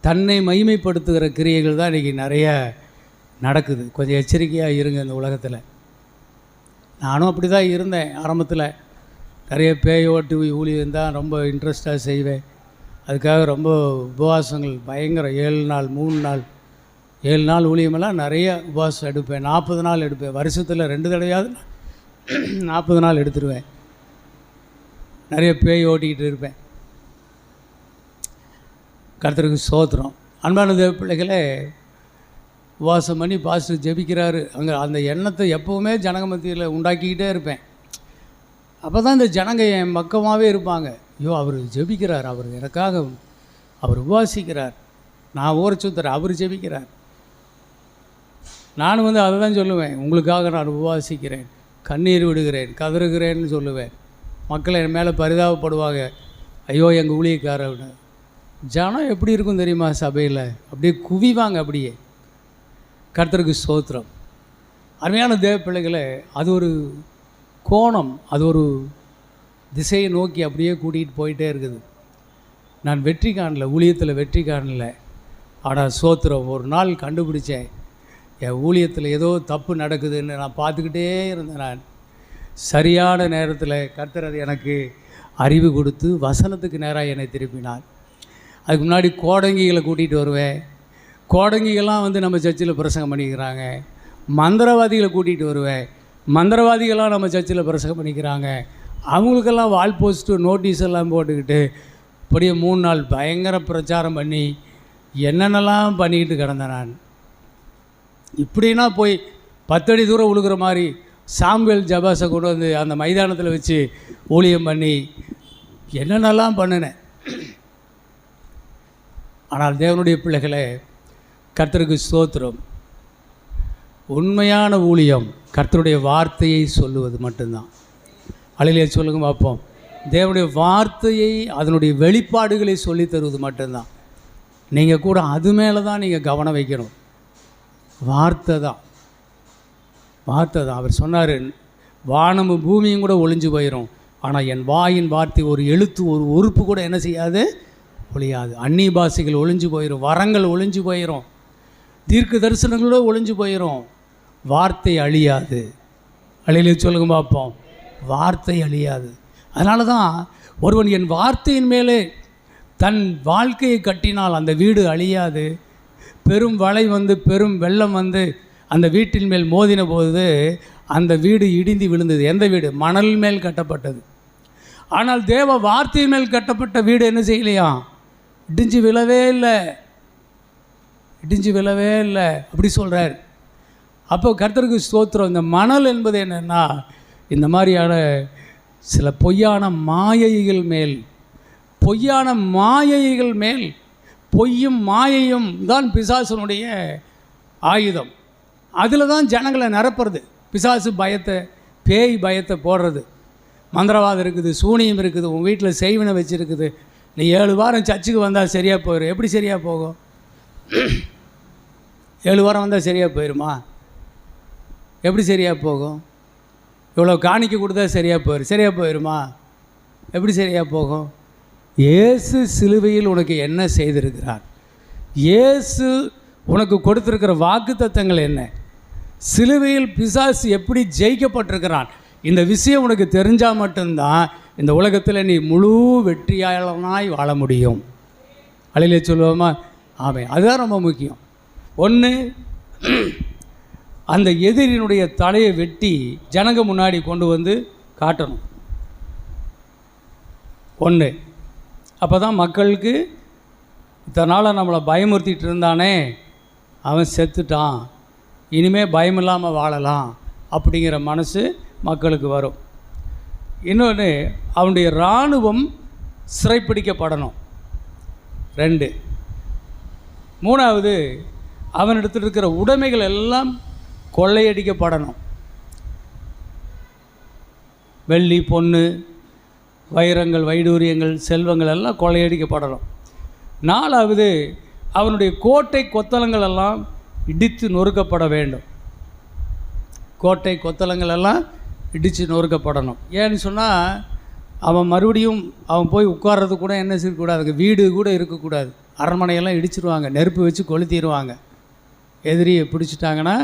தன்னை மகிமைப்படுத்துகிற கிரியைகள் தான் இன்றைக்கி நிறைய நடக்குது. கொஞ்சம் எச்சரிக்கையாக இருங்க. இந்த உலகத்தில் நானும் அப்படி தான் இருந்தேன். ஆரம்பத்தில் நிறைய பேய் ஓட்டு ஊழியம் தான் ரொம்ப இன்ட்ரெஸ்டாக செய்வேன். அதுக்காக ரொம்ப உபவாசங்கள் பயங்கர 7 நாள் 3 நாள் 7 நாள் ஊழியமெல்லாம் நிறைய உபவாசம் எடுப்பேன். 40 நாள் எடுப்பேன். வருஷத்தில் 2 தடவையாவது 40 நாள் எடுத்துருவேன். நிறைய பேய் ஓட்டிக்கிட்டு இருப்பேன். கர்த்தருக்கு ஸ்தோத்திரம். அன்பான தேவ பிள்ளைகளே, உபவாசம் பண்ணி பாஸ்டர் ஜெபிக்கிறாரு. அங்கே அந்த எண்ணத்தை எப்போவுமே ஜனங்க மத்தியில் உண்டாக்கிக்கிட்டே இருப்பேன். அப்போ தான் இந்த ஜனங்க என் பக்கமாகவே இருப்பாங்க. ஐயோ, அவர் ஜெபிக்கிறார், அவர் எனக்காக அவர் உபவாசிக்கிறார், நான் ஊரை சுத்துறேன், அவர் ஜெபிக்கிறார். நானும் அதை தான் சொல்லுவேன், உங்களுக்காக நான் உபவாசிக்கிறேன், கண்ணீர் விடுகிறேன், கதறுகிறேன்னு சொல்லுவேன். மக்கள் என் மேலே பரிதாபப்படுவாங்க, ஐயோ எங்கள் ஊழியக்காரன்னு. ஜனம் எப்படி இருக்கும் தெரியுமா? சபையில் அப்படியே குவிவாங்க. அப்படியே கர்த்தருக்கு ஸ்தோத்திரம். அருமையான தேவ பிள்ளைகளை, அது ஒரு கோணம், அது ஒரு திசையை நோக்கி அப்படியே கூட்டிகிட்டு போயிட்டே இருக்குது. நான் வெற்றி காணல, ஊழியத்தில் வெற்றி காணல. ஆனால் ஸ்தோத்திரம், ஒரு நாள் கண்டுபிடிச்சேன், என் ஊழியத்தில் ஏதோ தப்பு நடக்குதுன்னு நான் பார்த்துக்கிட்டே இருந்தேன். நான் சரியான நேரத்தில் கர்த்தர் அது எனக்கு அறிவு கொடுத்து வசனத்துக்கு நேராக என்னை திருப்பினார். அதுக்கு முன்னாடி கோடங்கிகளை கூட்டிகிட்டு வருவேன். கோடங்கிகள்லாம் நம்ம சர்ச்சில் பிரசங்கம் பண்ணிக்கிறாங்க. மந்திரவாதிகளை கூட்டிகிட்டு வருவேன். மந்திரவாதிகள்லாம் நம்ம சர்ச்சில் பிரசங்கம் பண்ணிக்கிறாங்க. அவங்களுக்கெல்லாம் வால் போஸ்ட்டு நோட்டீஸ் எல்லாம் போட்டுக்கிட்டு இப்படியே 3 நாள் பயங்கர பிரச்சாரம் பண்ணி என்னென்னலாம் பண்ணிக்கிட்டு கிடந்தேன். நான் இப்படின்னா போய் 10 அடி தூரம் உழுகிற மாதிரி சாம்பல் ஜபாஸை கொண்டு வந்து அந்த மைதானத்தில் வச்சு ஊழியம் பண்ணி என்னென்னலாம் பண்ணினேன். ஆனால் தேவனுடைய பிள்ளைகளே, கர்த்தருக்கு ஸ்தோத்திரம், உண்மையான ஊழியம் கர்த்தருடைய வார்த்தையை சொல்லுவது மட்டும்தான். அல்லேலூயா சொல்லுங்க பார்ப்போம். தேவனுடைய வார்த்தையை, அதனுடைய வெளிப்பாடுகளை சொல்லித் தருவது மட்டும்தான். நீங்கள் கூட அது மேலே தான் நீங்கள் கவனம் வைக்கணும். வார்த்தை தான், வார்த்தை தான். அவர் சொன்னார், வானமும் பூமியும் கூட ஒளிஞ்சு போயிடும், ஆனால் என் வாயின் வார்த்தை ஒரு எழுத்து, ஒரு உறுப்பு கூட என்ன செய்யாது, ஒழியாது. அந்நிய பாஷைகள் ஒளிஞ்சு போயிடும், வரங்கள் ஒளிஞ்சு போயிடும், தீர்க்க தரிசனங்களோட ஒளிஞ்சு போயிடும். வார்த்தை அழியாது. அல்லேலூயா சொல்லுங்க பார்ப்போம். வார்த்தை அழியாது. அதனால தான் ஒருவன் என் வார்த்தையின் மேலே தன் வாழ்க்கையை கட்டினால் அந்த வீடு அழியாது. பெரும் மழை பெரும் வெள்ளம் அந்த வீட்டின் மேல் மோதின போது அந்த வீடு இடிந்து விழுந்தது. எந்த வீடு? மணல் மேல் கட்டப்பட்டது. ஆனால் தேவ வார்த்தையின் மேல் கட்டப்பட்ட வீடு என்ன செய்யலையா? இடிஞ்சு விழவே இல்லை, இடிஞ்சு விழவே இல்லை. அப்படி சொல்கிறார். அப்போ கர்த்தருக்கு ஸ்தோத்திரம். இந்த மணல் என்பது என்னென்னா, இந்த மாதிரியான சில பொய்யான மாயைகள் மேல், பொய்யான மாயைகள் மேல், பொய்யும் மாயையும் தான் பிசாசனுடைய ஆயுதம். அதில் தான் ஜனங்களை நிரப்புறது. பிசாசு பயத்தை, பேய் பயத்தை போடுறது. மந்திரவாதம் இருக்குது, சூனியம் இருக்குது, உங்கள் வீட்டில் செய்வினை வச்சுருக்குது. நீ 7 வாரம் சர்ச்சுக்கு வந்தால் சரியாக போயிடும். எப்படி சரியாக போகும்? 7 வாரம் வந்தால் சரியாக போயிடுமா? எப்படி சரியாக போகும்? இவ்வளோ காணிக்க கொடுத்தா சரியாக போயிடும். சரியாக போயிடுமா? எப்படி சரியாக போகும்? இயேசு சிலுவையில் உனக்கு என்ன செய்திருக்கிறார்? இயேசு உனக்கு கொடுத்துருக்கிற வாக்குத்தத்தங்கள் என்ன? சிலுவையில் பிசாசு எப்படி ஜெயிக்கப்பட்டிருக்கிறான்? இந்த விஷயம் உனக்கு தெரிஞ்சால் மட்டும்தான் இந்த உலகத்தில் நீ முழு வெற்றியாளனாய் வாழ முடியும். அல்லேலூயா சொல்லுவோமா? ஆமென். அதுதான் ரொம்ப முக்கியம். ஒன்று, அந்த எதிரினுடைய தலையை வெட்டி ஜனங்க முன்னாடி கொண்டு வந்து காட்டணும். ஒன்று, அப்போ தான் மக்களுக்கு இத்தனால் நம்மளை பயமுறுத்திட்டு இருந்தானே, அவன் செத்துட்டான், இனிமேல் பயமில்லாமல் வாழலாம் அப்படிங்கிற மனசு மக்களுக்கு வரும். இன்னொன்று, அவனுடைய இராணுவம் சிறைப்பிடிக்கப்படணும். 2, 3வது, அவனிடத்தில் இருக்கிற உடைமைகள் எல்லாம் கொள்ளையடிக்கப்படணும். வெள்ளி, பொண்ணு, வைரங்கள், வைடூரியங்கள், செல்வங்கள் எல்லாம் கொள்ளையடிக்கப்படணும். 4வது, அவனுடைய கோட்டை கொத்தளங்கள் எல்லாம் இடித்து நொறுக்கப்பட வேண்டும். கோட்டை கொத்தளங்கள் எல்லாம் இடித்து நொறுக்கப்படணும். ஏன்னு சொன்னால் அவன் மறுபடியும் அவன் போய் உட்கார்றது கூட என்ன செய்யக்கூடாது, வீடு கூட இருக்கக்கூடாது. அரண்மனையெல்லாம் இடிச்சிருவாங்க, நெருப்பு வச்சு கொளுத்திடுவாங்க. எதிரியை பிடிச்சிட்டாங்கன்னா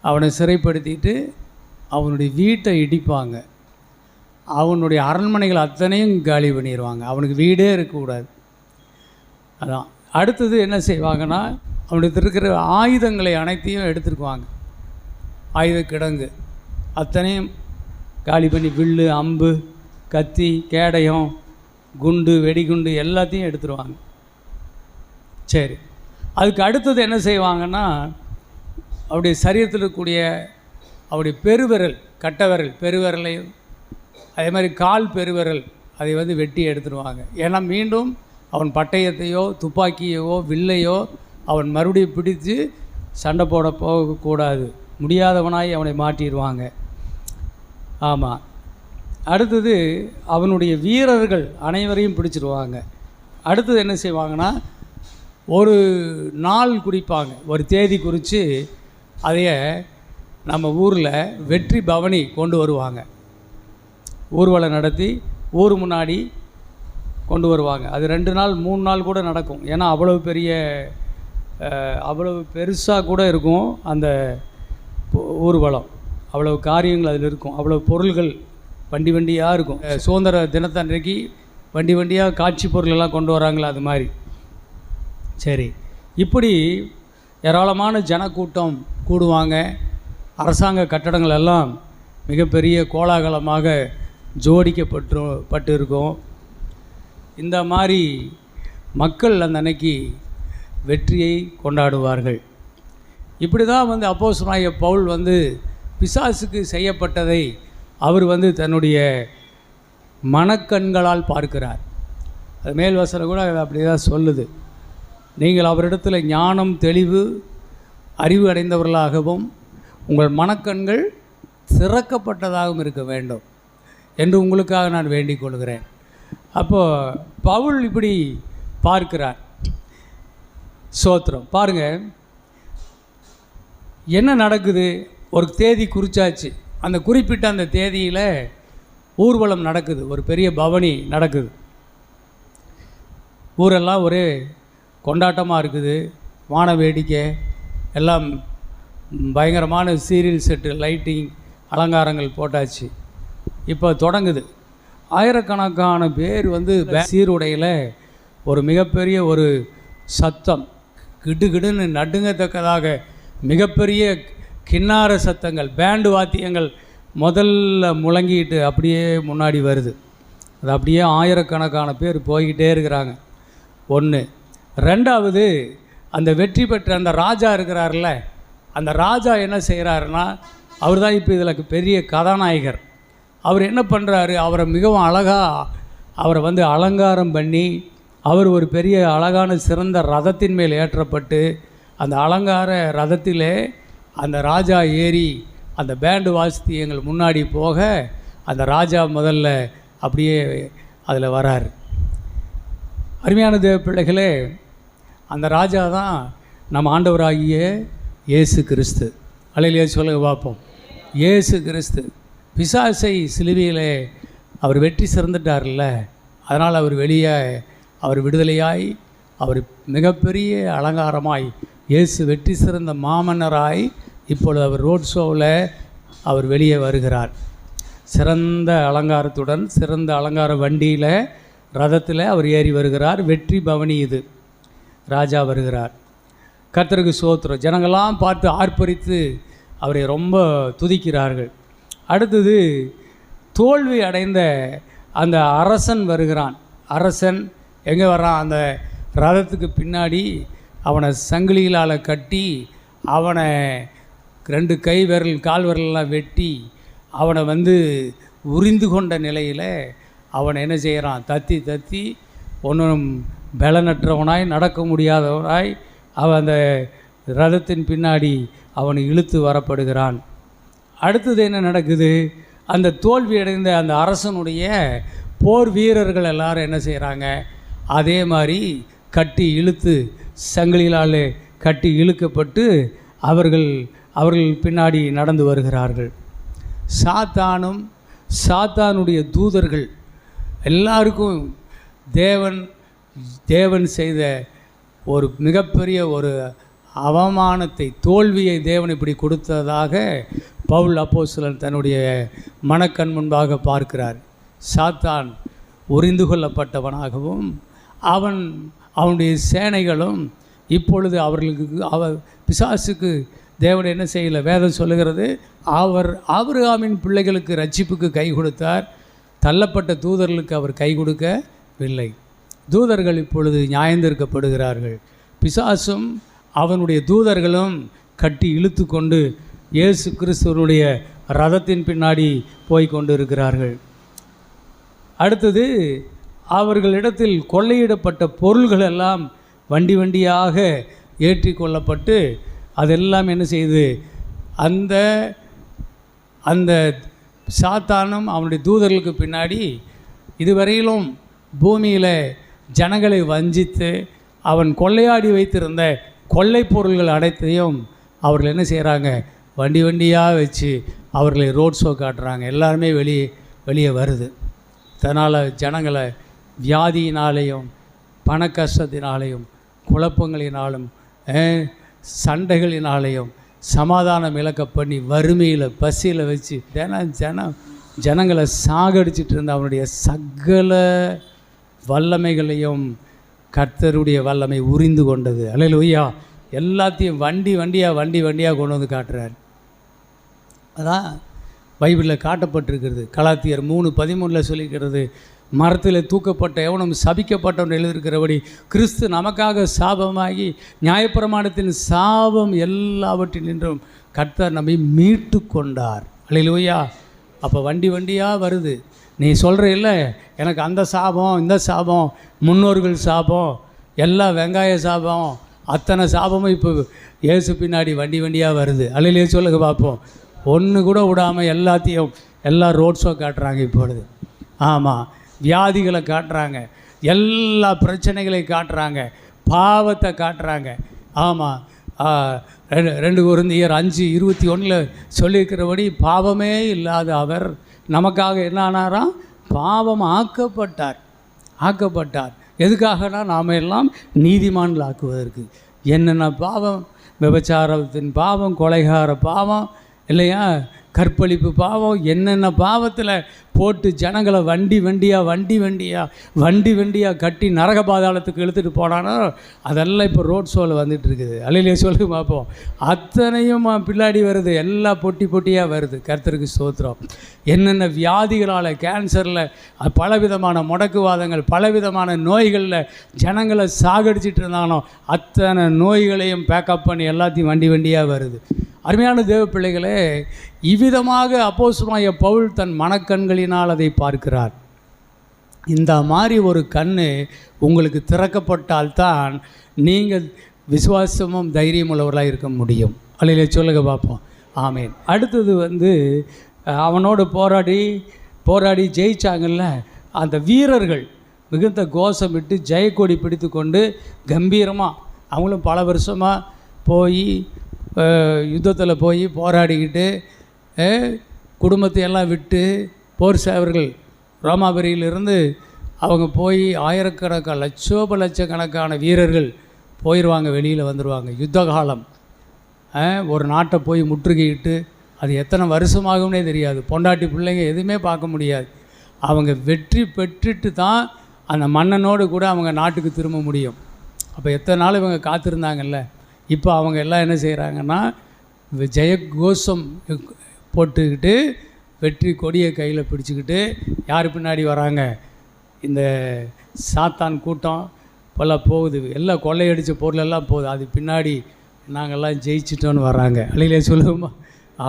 அவனை சிறைப்படுத்திட்டு அவனுடைய வீட்டை இடிப்பாங்க, அவனுடைய அரண்மனைகள் அத்தனையும் காலி பண்ணிடுவாங்க, அவனுக்கு வீடே இருக்கக்கூடாது. அதான் அடுத்தது என்ன செய்வாங்கன்னா, அவனுக்கு இருக்கிற ஆயுதங்களை அனைத்தையும் எடுத்துருக்குவாங்க. ஆயுத கிடங்கு அத்தனையும் காலி பண்ணி வில்லு, அம்பு, கத்தி, கேடயம், குண்டு, வெடிகுண்டு எல்லாத்தையும் எடுத்துருவாங்க. சரி, அதுக்கு அடுத்தது என்ன செய்வாங்கன்னா, அவருடைய சரீரத்தில் இருக்கக்கூடிய அவருடைய பெருவிரல், கட்டவிரல், பெருவிரலையும் அதே மாதிரி கால் பெருவிரல் அதை வந்து வெட்டி எடுத்துருவாங்க. ஏன்னா மீண்டும் அவன் பட்டயத்தையோ துப்பாக்கியோ வில்லையோ அவன் மறுபடியும் பிடித்து சண்டை போட போகக்கூடாது, முடியாதவனாய் அவனை மாட்டிடுவாங்க. ஆமாம். அடுத்தது அவனுடைய வீரர்கள் அனைவரையும் பிடிச்சிருவாங்க. அடுத்தது என்ன செய்வாங்கன்னா, ஒரு நாள் குறிப்பாங்க, ஒரு தேதி குறித்து அதைய நம்ம ஊரில் வெற்றி பவனி கொண்டு வருவாங்க. ஊர்வலம் நடத்தி ஊர் முன்னாடி கொண்டு வருவாங்க. அது 2 நாள் 3 நாள் கூட நடக்கும். ஏன்னா அவ்வளவு பெருசாக கூட இருக்கும் அந்த ஊர்வலம். அவ்வளவு காரியங்கள் அதில் இருக்கும், அவ்வளவு பொருள்கள் வண்டி வண்டியாக இருக்கும். சுதந்திர தினத்தன்றைக்கு வண்டி வண்டியாக காட்சி பொருளெல்லாம் கொண்டு வராங்களா, அது மாதிரி. சரி, இப்படி ஏராளமான ஜனக்கூட்டம் கூடுவாங்க. அரசாங்க கட்டடங்கள் எல்லாம் மிகப்பெரிய கோலாகலமாக ஜோடிக்கப்பட்டு இருக்கும். இந்த மாதிரி மக்கள் அந்த அன்னைக்கு வெற்றியை கொண்டாடுவார்கள். இப்படி தான் வந்து அப்போஸ்தலனாகிய பவுல் வந்து பிசாசுக்கு செய்யப்பட்டதை அவர் வந்து தன்னுடைய மனக்கண்களால் பார்க்கிறார். அது மேல் வசனம் கூட அப்படி தான் சொல்லுது, நீங்கள் அவரிடத்தில் ஞானம், தெளிவு, அறிவு அடைந்தவர்களாகவும் உங்கள் மனக்கண்கள் திறக்கப்பட்டதாகவும் இருக்க வேண்டும் என்று உங்களுக்காக நான் வேண்டிக் கொள்கிறேன். அப்போது பவுல் இப்படி பார்க்கிறார். சோத்திரம். பாருங்கள் என்ன நடக்குது. ஒரு தேதி குறிச்சாச்சு, அந்த குறிப்பிட்ட அந்த தேதியில் ஊர்வலம் நடக்குது, ஒரு பெரிய பவனி நடக்குது. ஊரெல்லாம் ஒரே கொண்டாட்டமாக இருக்குது, வான வேடிக்கை எல்லாம் பயங்கரமான சீரியல் செட்டு, லைட்டிங், அலங்காரங்கள் போட்டாச்சு. இப்போ தொடங்குது. ஆயிரக்கணக்கான பேர் வந்து சீருடையில் ஒரு மிகப்பெரிய ஒரு சத்தம், கிடுகிடுன்னு நடுங்கத்தக்கதாக மிகப்பெரிய கின்னார சத்தங்கள், பேண்டு வாத்தியங்கள் முதல்ல முழங்கிட்டு அப்படியே முன்னாடி வருது. அது அப்படியே ஆயிரக்கணக்கான பேர் போய்கிட்டே இருக்கிறாங்க. ஒன்று. ரெண்டாவது, அந்த வெற்றி பெற்ற அந்த ராஜா இருக்கிறார்ல, அந்த ராஜா என்ன செய்கிறாருன்னா, அவர் தான் இப்போ இதில் பெரிய கதாநாயகர். அவர் என்ன பண்ணுறாரு, அவரை மிகவும் அழகாக அவரை வந்து அலங்காரம் பண்ணி, அவர் ஒரு பெரிய அழகான சிறந்த ரதத்தின் மேல் ஏற்றப்பட்டு, அந்த அலங்கார ரதத்திலே அந்த ராஜா ஏறி அந்த பேண்டு வாசியங்கள் முன்னாடி போக, அந்த ராஜா முதல்ல அப்படியே அதில் வராரு. அருமையான தேவ பிள்ளைகளே, அந்த ராஜா தான் நம்ம ஆண்டவராகிய இயேசு கிறிஸ்து. அல்லேலூயா சொல்லுங்க பார்ப்போம். இயேசு கிறிஸ்து பிசாசை சிலுவையில் அவர் வெற்றி சிறந்துட்டார்ல, அதனால் அவர் வெளியே அவர் விடுதலையாய், அவர் மிகப்பெரிய அலங்காரமாய், இயேசு வெற்றி சிறந்த மாமன்னராய் இப்பொழுது அவர் ரோட் ஷோவில் அவர் வெளியே வருகிறார். சிறந்த அலங்காரத்துடன், சிறந்த அலங்கார வண்டியில், ரதத்தில் அவர் ஏறி வருகிறார். வெற்றி பவனி இது. ராஜா வருகிறார். கர்த்தருக்கு ஸ்தோத்திரம். ஜனங்கள்லாம் பார்த்து ஆர்ப்பரித்து அவரை ரொம்ப துதிக்கிறார்கள். அடுத்தது, தோல்வி அடைந்த அந்த அரசன் வருகிறான். அரசன் எங்கே வர்றான், அந்த ரதத்துக்கு பின்னாடி அவனை சங்கிலிகளால் கட்டி, அவனை 2 கை விரல் கால் விரலெல்லாம் வெட்டி, அவனை வந்து உரிந்து கொண்ட நிலையில் அவனை என்ன செய்கிறான், தத்தி தத்தி ஒன்றும் பலனற்றவனாய், நடக்க முடியாதவனாய் அவன் அந்த ரதத்தின் பின்னாடி அவனை இழுத்து வரப்படுகிறான். அடுத்தது என்ன நடக்குது, அந்த தோல்வி அடைந்த அந்த அரசனுடைய போர் வீரர்கள் எல்லாரும் என்ன செய்கிறாங்க, அதே மாதிரி கட்டி இழுத்து, சங்கிலிகளால் கட்டி இழுக்கப்பட்டு அவர்கள் பின்னாடி நடந்து வருகிறார்கள். சாத்தானும் சாத்தானுடைய தூதர்கள் எல்லாருக்கும் தேவன் செய்த ஒரு மிகப்பெரிய ஒரு அவமானத்தை, தோல்வியை தேவன் இப்படி கொடுத்ததாக பவுல் அப்போஸ்தலன் தன்னுடைய மனக்கண் முன்பாக பார்க்கிறார். சாத்தான் உரிந்து கொள்ளப்பட்டவனாகவும் அவனுடைய சேனைகளும் இப்பொழுது அவர்களுக்கு பிசாசுக்கு தேவன் என்ன செய்யலை? வேதம் சொல்லுகிறது, அவர் ஆபிரகாமின் பிள்ளைகளுக்கு ரட்சிப்புக்கு கை கொடுத்தார், தள்ளப்பட்ட தூதர்களுக்கு அவர் கை கொடுக்கவில்லை. தூதர்கள் இப்பொழுது நியாயந்தீர்க்கப்படுகிறார்கள். பிசாசும் அவனுடைய தூதர்களும் கட்டி இழுத்து கொண்டு இயேசு கிறிஸ்துவனுடைய ரதத்தின் பின்னாடி போய் கொண்டு இருக்கிறார்கள். அடுத்தது, அவர்களிடத்தில் கொள்ளையிடப்பட்ட பொருள்கள் எல்லாம் வண்டி வண்டியாக ஏற்றி கொள்ளப்பட்டு அதெல்லாம் என்ன செய்யுது? அந்த சாத்தானும் அவனுடைய தூதர்களுக்கு பின்னாடி இதுவரையிலும் பூமியில் ஜனங்களை வஞ்சித்து அவன் கொள்ளையாடி வைத்திருந்த கொள்ளை பொருள்கள் அனைத்தையும் அவர்கள் என்ன செய்கிறாங்க? வண்டி வண்டியாக வச்சு அவர்களை ரோட் ஷோ காட்டுறாங்க. எல்லாருமே வெளியே வருது. அதனால் ஜனங்களை வியாதியினாலேயும் பண கஷ்டத்தினாலேயும் குழப்பங்களினாலும் சண்டைகளினாலேயும் சமாதானம் இழக்க பண்ணி வறுமையில் பசியில் வச்சு ஜனங்களை சாகடிச்சிட்டு இருந்த அவனுடைய சகல வல்லமைகளையும் கர்த்தருடைய வல்லமை உரிந்து கொண்டது. அல்லேலூயா. எல்லாத்தையும் வண்டி வண்டியாக கொண்டு வந்து காட்டுறார். அதான் பைபிளில் காட்டப்பட்டிருக்கிறது. கலாத்தியர் 3:13 சொல்லிக்கிறது, மரத்தில் தூக்கப்பட்ட எவனும் சபிக்கப்பட்டவன் எழுதியிருக்கிறபடி கிறிஸ்து நமக்காக சாபமாகி நியாயப்பிரமாணத்தின் சாபம் எல்லாவற்றினின்றும் கர்த்தர் நம்மை மீட்டு கொண்டார். அல்லேலூயா. அப்போ வண்டியாக வருது. நீ சொல்கிற இல்லை, எனக்கு அந்த சாபம் இந்த சாபம் முன்னோர்கள் சாபம் எல்லாம் வெங்காய சாபம் அத்தனை சாபமும் இப்போ இயேசு பின்னாடி வண்டியாக வருது. அல்லையிலே சொல்லுங்க பார்ப்போம். ஒன்று கூட விடாமல் எல்லாம் ரோட் ஷோ காட்டுறாங்க இப்பொழுது. ஆமாம், வியாதிகளை காட்டுறாங்க, எல்லா பிரச்சனைகளையும் காட்டுறாங்க, பாவத்தை காட்டுறாங்க. ஆமாம், 2 கொரிந்தியர் 5:21 சொல்லியிருக்கிறபடி பாவமே இல்லாத அவர் நமக்காக என்ன ஆனாராம்? பாவம் ஆக்கப்பட்டார். எதுக்காகனா நாம் எல்லாம் நீதிமான்கள் ஆக்குவதற்கு. என்னென்ன பாவம்? விபச்சாரத்தின் பாவம், கொலைகார பாவம் இல்லையா, கற்பழிப்பு பாவம், என்னென்ன பாவத்தில் போட்டு ஜனங்களை வண்டி வண்டியாக கட்டி நரக பாதாளத்துக்கு இழுத்துட்டு போனானோ அதெல்லாம் இப்போ ரோட் ஷோவில் வந்துட்டு இருக்குது. அல்லையிலே சொல்லி பார்ப்போம். அத்தனையும் பின்னாடி வருது, எல்லாம் பொட்டியாக வருது. கர்த்தருக்கு ஸ்தோத்திரம். என்னென்ன வியாதிகளால், கேன்சரில், பலவிதமான முடக்குவாதங்கள், பலவிதமான நோய்களில் ஜனங்களை சாகடிச்சிட்டு இருந்தானோ அத்தனை நோய்களையும் பேக்கப் பண்ணி எல்லாத்தையும் வண்டியாக வருது. அருமையான தேவ பிள்ளைகளே, இவ்விதமாக அப்போஸ்தலனாகிய பவுல் தன் மனக்கண்களினால் அதை பார்க்கிறார். இந்த மாதிரி ஒரு கண் உங்களுக்கு திறக்கப்பட்டால்தான் நீங்கள் விசுவாசமும் தைரியம் உள்ளவர்களாக இருக்க முடியும். அல்லையிலே சொல்லுங்க பார்ப்போம். ஆமேன். அடுத்தது அவனோடு போராடி ஜெயிச்சாங்கல்ல, அந்த வீரர்கள் மிகுந்த கோஷமிட்டு ஜெயக்கொடி பிடித்து கொண்டு கம்பீரமாக அவங்களும் பல வருஷமாக போய் யுத்தத்தில் போய் போராடிக்கிட்டு குடும்பத்தை எல்லாம் விட்டு போர் சேவர்கள் ரோமாபுரியிலிருந்து அவங்க போய் ஆயிரக்கணக்கான லட்சக்கணக்கான வீரர்கள் போயிடுவாங்க, வெளியில் வந்துடுவாங்க. யுத்த காலம். ஒரு நாட்டை போய் முற்றுகையிட்டு அது எத்தனை வருஷமாகும்னே தெரியாது. பொண்டாட்டி பிள்ளைங்க எதுவுமே பார்க்க முடியாது. அவங்க வெற்றி பெற்றுட்டு தான் அந்த மன்னனோடு கூட அவங்க நாட்டுக்கு திரும்ப முடியும். அப்போ எத்தனை நாள் இவங்க காத்திருந்தாங்கல்ல. இப்போ அவங்க எல்லாம் என்ன செய்கிறாங்கன்னா ஜெயகோஷம் போட்டுக்கிட்டு வெற்றி கொடியை கையில் பிடிச்சிக்கிட்டு யார் பின்னாடி வராங்க? இந்த சாத்தான் கூட்டம் இப்போல்லாம் போகுது, எல்லாம் கொள்ளையடித்த பொருளெல்லாம் போகுது, அது பின்னாடி நாங்கள்லாம் ஜெயிச்சிட்டோன்னு வராங்க. அல்லையிலே சொல்லுவோமா?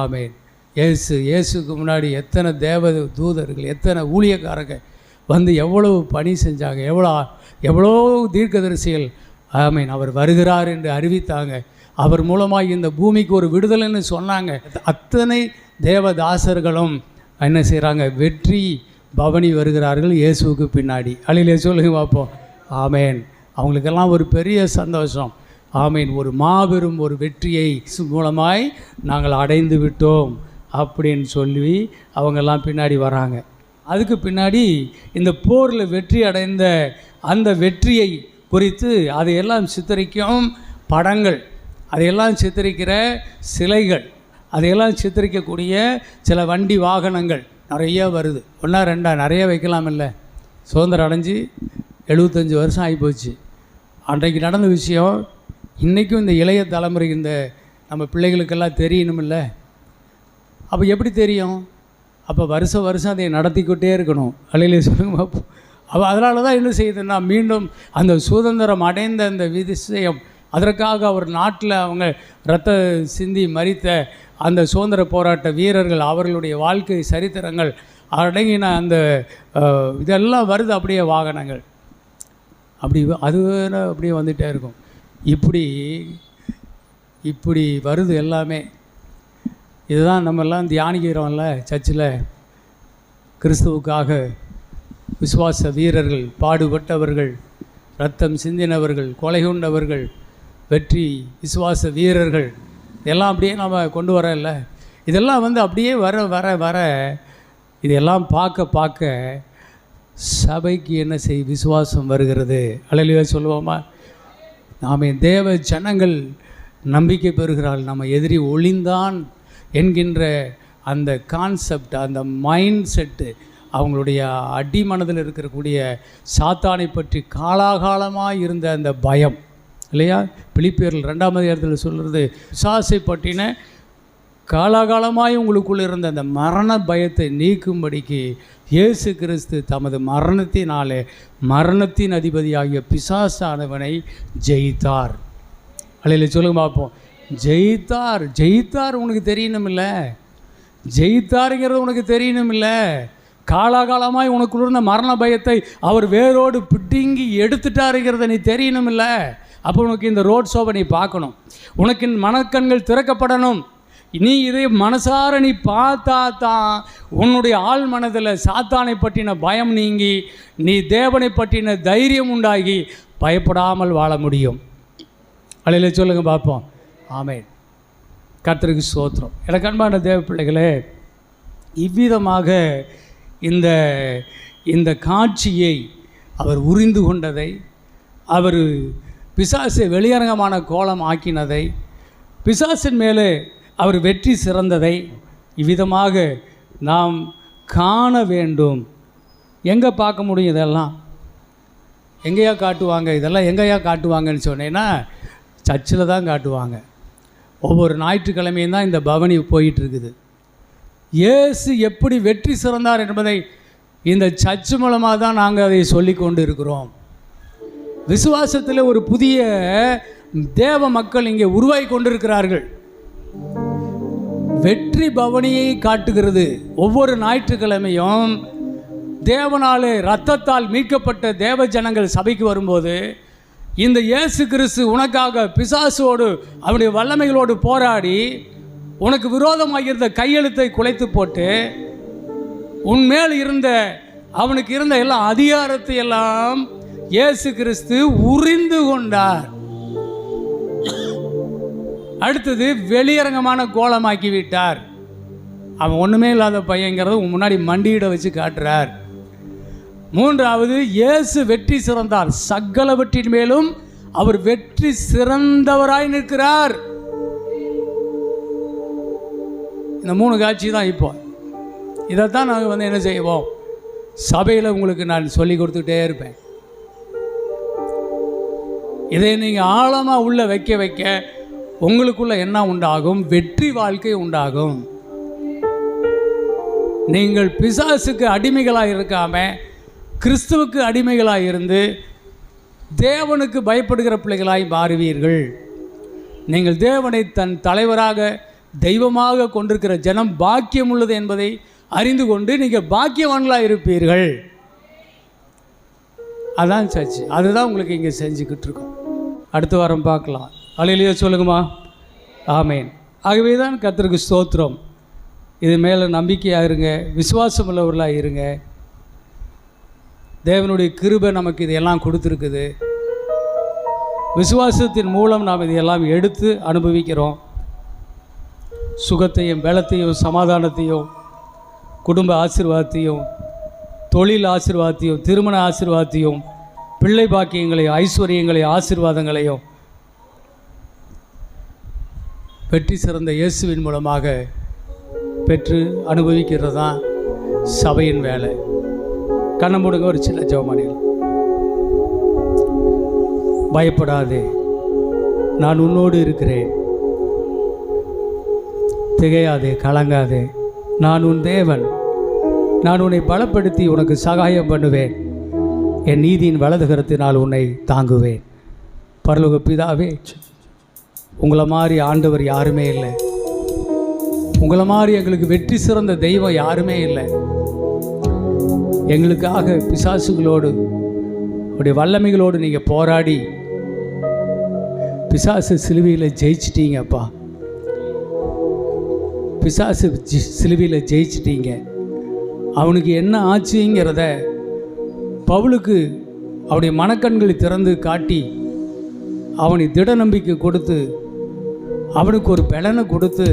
ஆமேன். இயேசுக்கு முன்னாடி எத்தனை தேவ தூதர்கள், எத்தனை ஊழியக்காரங்க வந்து எவ்வளவு பணி செஞ்சாங்க, எவ்வளோ தீர்க்கதரிசிகள் ஆமேன் அவர் வருகிறார் என்று அறிவித்தாங்க. அவர் மூலமாக இந்த பூமிக்கு ஒரு விடுதலைன்னு சொன்னாங்க. அத்தனை தேவதாசர்களும் என்ன செய்கிறாங்க? வெற்றி பவனி வருகிறார்கள் இயேசுவுக்கு பின்னாடி. அல்லையிலே சொல்லுங்க பார்ப்போம். ஆமேன். அவங்களுக்கெல்லாம் ஒரு பெரிய சந்தோஷம். ஆமேன். ஒரு மாபெரும் ஒரு வெற்றியை மூலமாய் நாங்கள் அடைந்து விட்டோம். அப்படின்னு சொல்லி அவங்கெல்லாம் பின்னாடி வராங்க. அதுக்கு பின்னாடி இந்த போரில் வெற்றி அடைந்த அந்த வெற்றியை குறித்து அதையெல்லாம் சித்தரிக்கும் படங்கள், அதையெல்லாம் சித்தரிக்கிற சிலைகள், அதையெல்லாம் சித்தரிக்கக்கூடிய சில வண்டி வாகனங்கள் நிறைய வருது. ஒன்றா ரெண்டா நிறைய வைக்கலாம் இல்லை. சுதந்திரம் அடைஞ்சு 75 வருஷம் ஆகிப்போச்சு. அன்றைக்கு நடந்த விஷயம் இன்றைக்கும் இந்த இளைய தலைமுறை இந்த நம்ம பிள்ளைகளுக்கெல்லாம் தெரியணுமில்ல. அப்போ எப்படி தெரியும்? அப்போ வருஷம் வருஷம் அதை நடத்திக்கிட்டே இருக்கணும். அல்லையிலே சொல்லுங்க. அப்போ அதனால தான் என்ன செய்யுதுன்னா, மீண்டும் அந்த சுதந்திரம் அடைந்த அந்த விஷயம், அதற்காக அவர் நாட்டில் அவங்க இரத்த சிந்தி மரித்த அந்த சுதந்திர போராட்ட வீரர்கள், அவர்களுடைய வாழ்க்கை சரித்திரங்கள் அடங்கின அந்த இதெல்லாம் வருது. அப்படியே வாகனங்கள் அப்படி அது அப்படியே வந்துகிட்டே இருக்கும். இப்படி வருது எல்லாமே. இதுதான் நம்மெல்லாம் தியானிக்கிறோம்ல சர்ச்சில். கிறிஸ்துவுக்காக விசுவாச வீரர்கள், பாடுபட்டவர்கள், இரத்தம் சிந்தினவர்கள், கொலை கொண்டவர்கள், வெற்றி விசுவாச வீரர்கள், இதெல்லாம் அப்படியே நம்ம கொண்டு வரல. இதெல்லாம் வந்து அப்படியே வர வர வர இதெல்லாம் பார்க்க சபைக்கு என்ன விசுவாசம் வருகிறது. அல்லேலூயா சொல்லுவோமா? நாம தேவ ஜனங்கள் நம்பிக்கை பெறுகிறார்கள். நம்ம எதிரி ஒளிந்தான் என்கின்ற அந்த கான்செப்ட், அந்த மைண்ட் செட்டு, அவங்களுடைய அடிமனதில் இருக்கக்கூடிய சாத்தானை பற்றி காலாகாலமாக இருந்த அந்த பயம் இல்லையா? பிலிப்பியர்கள் 2ஆம் அதிகாரத்தில் சொல்கிறது, பிசாசை பற்றின காலாகாலமாய் உங்களுக்குள் இருந்த அந்த மரண பயத்தை நீக்கும்படிக்கு இயேசு கிறிஸ்து தமது மரணத்தினாலே மரணத்தின் அதிபதியாகிய பிசாசானவனை ஜெயித்தார். அல்லையில சொல்லுங்க பார்ப்போம். ஜெயித்தார் உனக்கு தெரியணுமில்ல. ஜெயித்தாருங்கிறது உனக்கு தெரியணுமில்ல. காலாகாலமாய் உனக்குள்ள இருந்த மரண பயத்தை அவர் வேரோடு பிடுங்கி எடுத்துட்டாருங்கிறத நீ தெரியணுமில்ல. அப்போ உனக்கு இந்த ரோட் ஷோவை நீ பார்க்கணும். உனக்கு மனக்கண்கள் திறக்கப்படணும். நீ இதை மனசார நீ பார்த்தா தான் உன்னுடைய ஆள் மனதில் சாத்தானை பற்றின பயம் நீங்கி நீ தேவனை பற்றின தைரியம் உண்டாகி பயப்படாமல் வாழ முடியும். அல்லேலூயா சொல்லுங்க பார்ப்போம். ஆமென். கர்த்தருக்கு ஸ்தோத்திரம். எனக்கு அன்பான தேவ பிள்ளைகளே, இவ்விதமாக இந்த காட்சியை அவர் உரிந்து கொண்டதை, அவர் பிசாசை வெளியரங்கமான கோலம் ஆக்கினதை, பிசாசின் மேலே அவர் வெற்றி சிறந்ததை இவ்விதமாக நாம் காண வேண்டும். எங்கே பார்க்க முடியும்? இதெல்லாம் எங்கேயா காட்டுவாங்க? இதெல்லாம் எங்கேயா காட்டுவாங்கன்னு சொன்னேன்னா, சர்ச்சில் தான் காட்டுவாங்க. ஒவ்வொரு ஞாயிற்றுக்கிழமையும் தான் இந்த பவனி போயிட்டுருக்குது. இயேசு எப்படி வெற்றி சிறந்தார் என்பதை இந்த சர்ச் மூலமாக தான் நாங்கள் அதை சொல்லி கொண்டு இருக்கிறோம். விசுவாசத்தில் ஒரு புதிய தேவ மக்கள் இங்கே உருவாகி கொண்டிருக்கிறார்கள். வெற்றி பவனியை காட்டுகிறது. ஒவ்வொரு ஞாயிற்றுக்கிழமையும் தேவனாலே இரத்தத்தால் மீட்கப்பட்ட தேவ ஜனங்கள் சபைக்கு வரும்போது, இந்த இயேசு கிறிஸ்து உனக்காக பிசாசோடு அவனுடைய வல்லமைகளோடு போராடி உனக்கு விரோதமாக இருந்த கையெழுத்தை குலைத்து போட்டு உன்மேல் இருந்த அவனுக்கு இருந்த எல்லா அதிகாரத்தை எல்லாம் இயேசு கிறிஸ்து உரிந்து கொண்டார். அடுத்தது வெளியரங்கமான கோலமாக்கி விட்டார். அவன் ஒன்றுமே இல்லாத பையங்கிறத முன்னாடி மண்டியிட வச்சு காட்டுறார். மூன்றாவது, இயேசு வெற்றி சிறந்தார். சகலவற்றின் மேலும் அவர் வெற்றி சிறந்தவராய் நிற்கிறார். இந்த 3 காட்சி தான். இப்போ இதைத்தான் நாங்கள் என்ன செய்வோம், சபையில் உங்களுக்கு நான் சொல்லி கொடுத்துக்கிட்டே இருப்பேன். இதை நீங்கள் ஆழமாக உள்ள வைக்க உங்களுக்குள்ள என்ன உண்டாகும்? வெற்றி வாழ்க்கை உண்டாகும். நீங்கள் பிசாசுக்கு அடிமைகளாக இருக்காம கிறிஸ்துவுக்கு அடிமைகளாக இருந்து தேவனுக்கு பயப்படுகிற பிள்ளைகளாய் மாறுவீர்கள். நீங்கள் தேவனை தன் தலைவராக தெய்வமாக கொண்டிருக்கிற ஜனம் பாக்கியம் உள்ளது என்பதை அறிந்து கொண்டு நீங்கள் பாக்கியவான்களாக இருப்பீர்கள். அதான் சர்ச்சு. அதுதான் உங்களுக்கு இங்கே செஞ்சுக்கிட்டு இருக்கோம். அடுத்த வாரம் பார்க்கலாம். அல்லேலூயா சொல்லுங்கம்மா. ஆமேன். ஆகவே தான் கர்த்தருக்கு ஸ்தோத்திரம். இது மேலே நம்பிக்கையாக இருங்க, விசுவாசம் உள்ளவர்களாக இருங்க. தேவனுடைய கிருபை நமக்கு இதையெல்லாம் கொடுத்துருக்குது. விசுவாசத்தின் மூலம் நாம் இதையெல்லாம் எடுத்து அனுபவிக்கிறோம். சுகத்தையும் பலத்தையும் சமாதானத்தையும் குடும்ப ஆசீர்வாதத்தையும் தொழில் ஆசீர்வாதத்தையும் திருமண ஆசீர்வாதத்தையும் பிள்ளை பாக்கியங்களையும் ஐஸ்வர்யங்களையும் ஆசீர்வாதங்களையும் வெற்றி சிறந்த இயேசுவின் மூலமாக பெற்று அனுபவிக்கிறது தான் சபையின் வேலை. கண்ண மூடுங்க, ஒரு சின்ன ஜெபமானிகள். பயப்படாதே, நான் உன்னோடு இருக்கிறேன். திகையாதே, கலங்காதே, நான் உன் தேவன். நான் உன்னை பலப்படுத்தி உனக்கு சகாயம் பண்ணுவேன். என் நீதியின் வலது கரத்தினால் உன்னை தாங்குவேன். பரலோக பிதாவே, உங்களை மாதிரி ஆண்டவர் யாருமே இல்லை. உங்களை மாதிரி எங்களுக்கு வெற்றி சிறந்த தெய்வம் யாருமே இல்லை. எங்களுக்காக பிசாசுகளோடு உடைய வல்லமைகளோடு நீங்கள் போராடி பிசாசு சிலுவையில் ஜெயிச்சிட்டீங்கப்பா. பிசாசு சிலுவையில் ஜெயிச்சிட்டீங்க. அவனுக்கு என்ன ஆச்சுங்கிறத பவுலுக்கு அவனுடைய மனக்கண்களை திறந்து காட்டி அவனை திட நம்பிக்கை கொடுத்து அவனுக்கு ஒரு பலனை கொடுத்து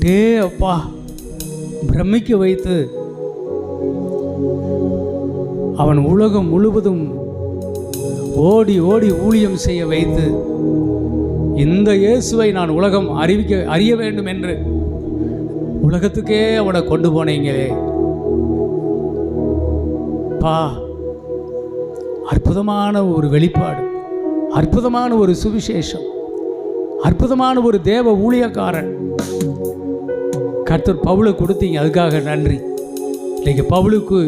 டே அப்பா பிரமிக்க வைத்து அவன் உலகம் முழுவதும் ஓடி ஓடி ஊழியம் செய்ய வைத்து இந்த இயேசுவை நான் உலகம் அறிய வேண்டும் என்று உலகத்துக்கே அவனை கொண்டு போனீங்களே பா. அற்புதமான ஒரு வெளிப்பாடு, அற்புதமான ஒரு சுவிசேஷம், அற்புதமான ஒரு தேவ ஊழியக்காரன் கர்த்தர் பவுலை கொடுத்தீங்க. அதுக்காக நன்றி. இன்னைக்கு பவுலுக்கு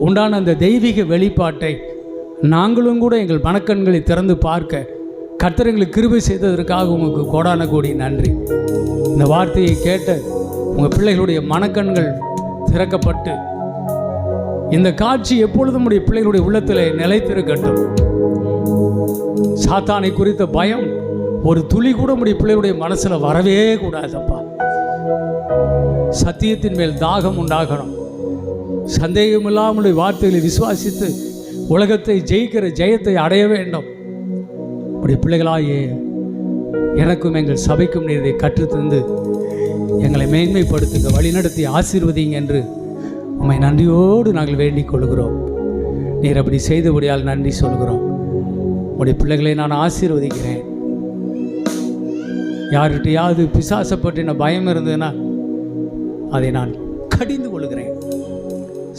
உண்டான அந்த தெய்வீக வெளிப்பாட்டை நாங்களும் கூட எங்கள் மனக்கண்களை திறந்து பார்க்க கர்த்தர் எங்களுக்கு கிருபை செய்ததற்காக உங்களுக்கு கோடான கோடி நன்றி. இந்த வார்த்தையை கேட்ட உங்கள் பிள்ளைகளுடைய மனக்கண்கள் திறக்கப்பட்டு இந்த காட்சி எப்பொழுதும் உடைய பிள்ளைகளுடைய உள்ளத்தில் நிலைத்திருக்கட்டும். சாத்தானை குறித்த பயம் ஒரு துளி கூட உடைய பிள்ளைகளுடைய மனசில் வரவே கூடாதப்பா. சத்தியத்தின் மேல் தாகம் உண்டாகணும். சந்தேகமில்லாமல் வார்த்தைகளை விசுவாசித்து உலகத்தை ஜெயிக்கிற ஜெயத்தை அடைய வேண்டும். உடைய பிள்ளைகளாயே எனக்கும் எங்கள் சபைக்கும் நீர் இதை கற்றுத்தந்து எங்களை மேன்மைப்படுத்துங்க, வழிநடத்தி ஆசீர்வதிங்க என்று உம்மை நன்றியோடு நாங்கள் வேண்டிக் கொள்கிறோம். நீர் அப்படி செய்தபடியால் நன்றி சொல்கிறோம். உடைய பிள்ளைகளை நான் ஆசீர்வதிக்கிறேன். யார்கிட்டையாவது பிசாசப்பட்டு பயம் இருந்ததுன்னா அதை நான் கடிந்து கொள்கிறேன்.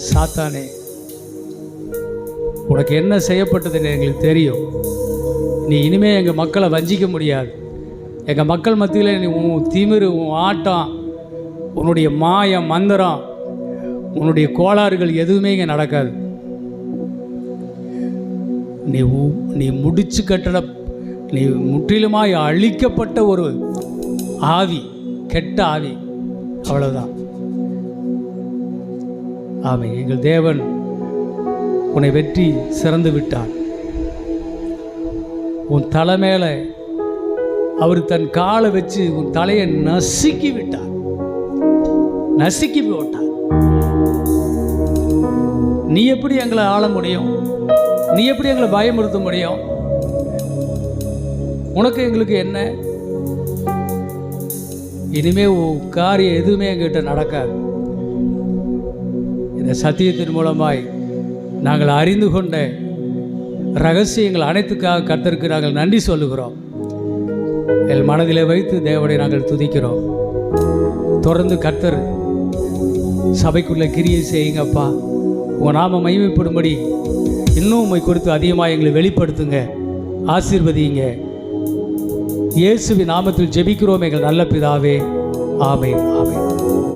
சாத்தானே, உனக்கு என்ன செய்யப்பட்டதுன்னு எங்களுக்கு தெரியும். நீ இனிமே எங்கள் மக்களை வஞ்சிக்க முடியாது. எங்கள் மக்கள் மத்தியில் நீ உன் திமிரு, உன் ஆட்டம், உன்னுடைய மாயம், மந்திரம், உன்னுடைய கோளாறுகள் எதுவுமே இங்கே நடக்காது. நீ முடிச்சு கட்டட, நீ முற்றிலுமாய் அழிக்கப்பட்ட ஒரு ஆவி, கெட்ட ஆவி, அவ்வளவுதான். ஆமென். எங்கள் தேவன் உன்னை வெற்றி சிறந்து விட்டார். உன் தலை மேலே அவர் தன் காலை வச்சு உன் தலையை நசுக்கி விட்டார், நசுக்கி போட்டார். நீ எப்படி எங்களை ஆள முடியும்? நீ எப்படி எங்களை பயமுறுத்த முடியும்? உனக்கு எங்களுக்கு என்ன? இனிமே உன் காரியம் எதுவுமே எங்கிட்ட நடக்காது. இந்த சத்தியத்தின் மூலமாய் நாங்கள் அறிந்து கொண்ட ரகசியங்கள் அனைத்துக்காக கர்த்தருக்கு நாங்கள் நன்றி சொல்லுகிறோம். என் மனதிலே வைத்து தேவனை நாங்கள் துதிக்கிறோம். தொடர்ந்து கர்த்தர் சபைக்குள்ள கிரியை செய்யுங்கப்பா. உங்கள் நாம மகிமைப்படும்படி இன்னும் உம்மை குறித்து அதிகமாக எங்களை வெளிப்படுத்துங்க, ஆசீர்வதிங்க. இயேசுவின் நாமத்தில் ஜெபிக்கிறோம் எங்கள் நல்ல பிதாவே. ஆமென், ஆமென்.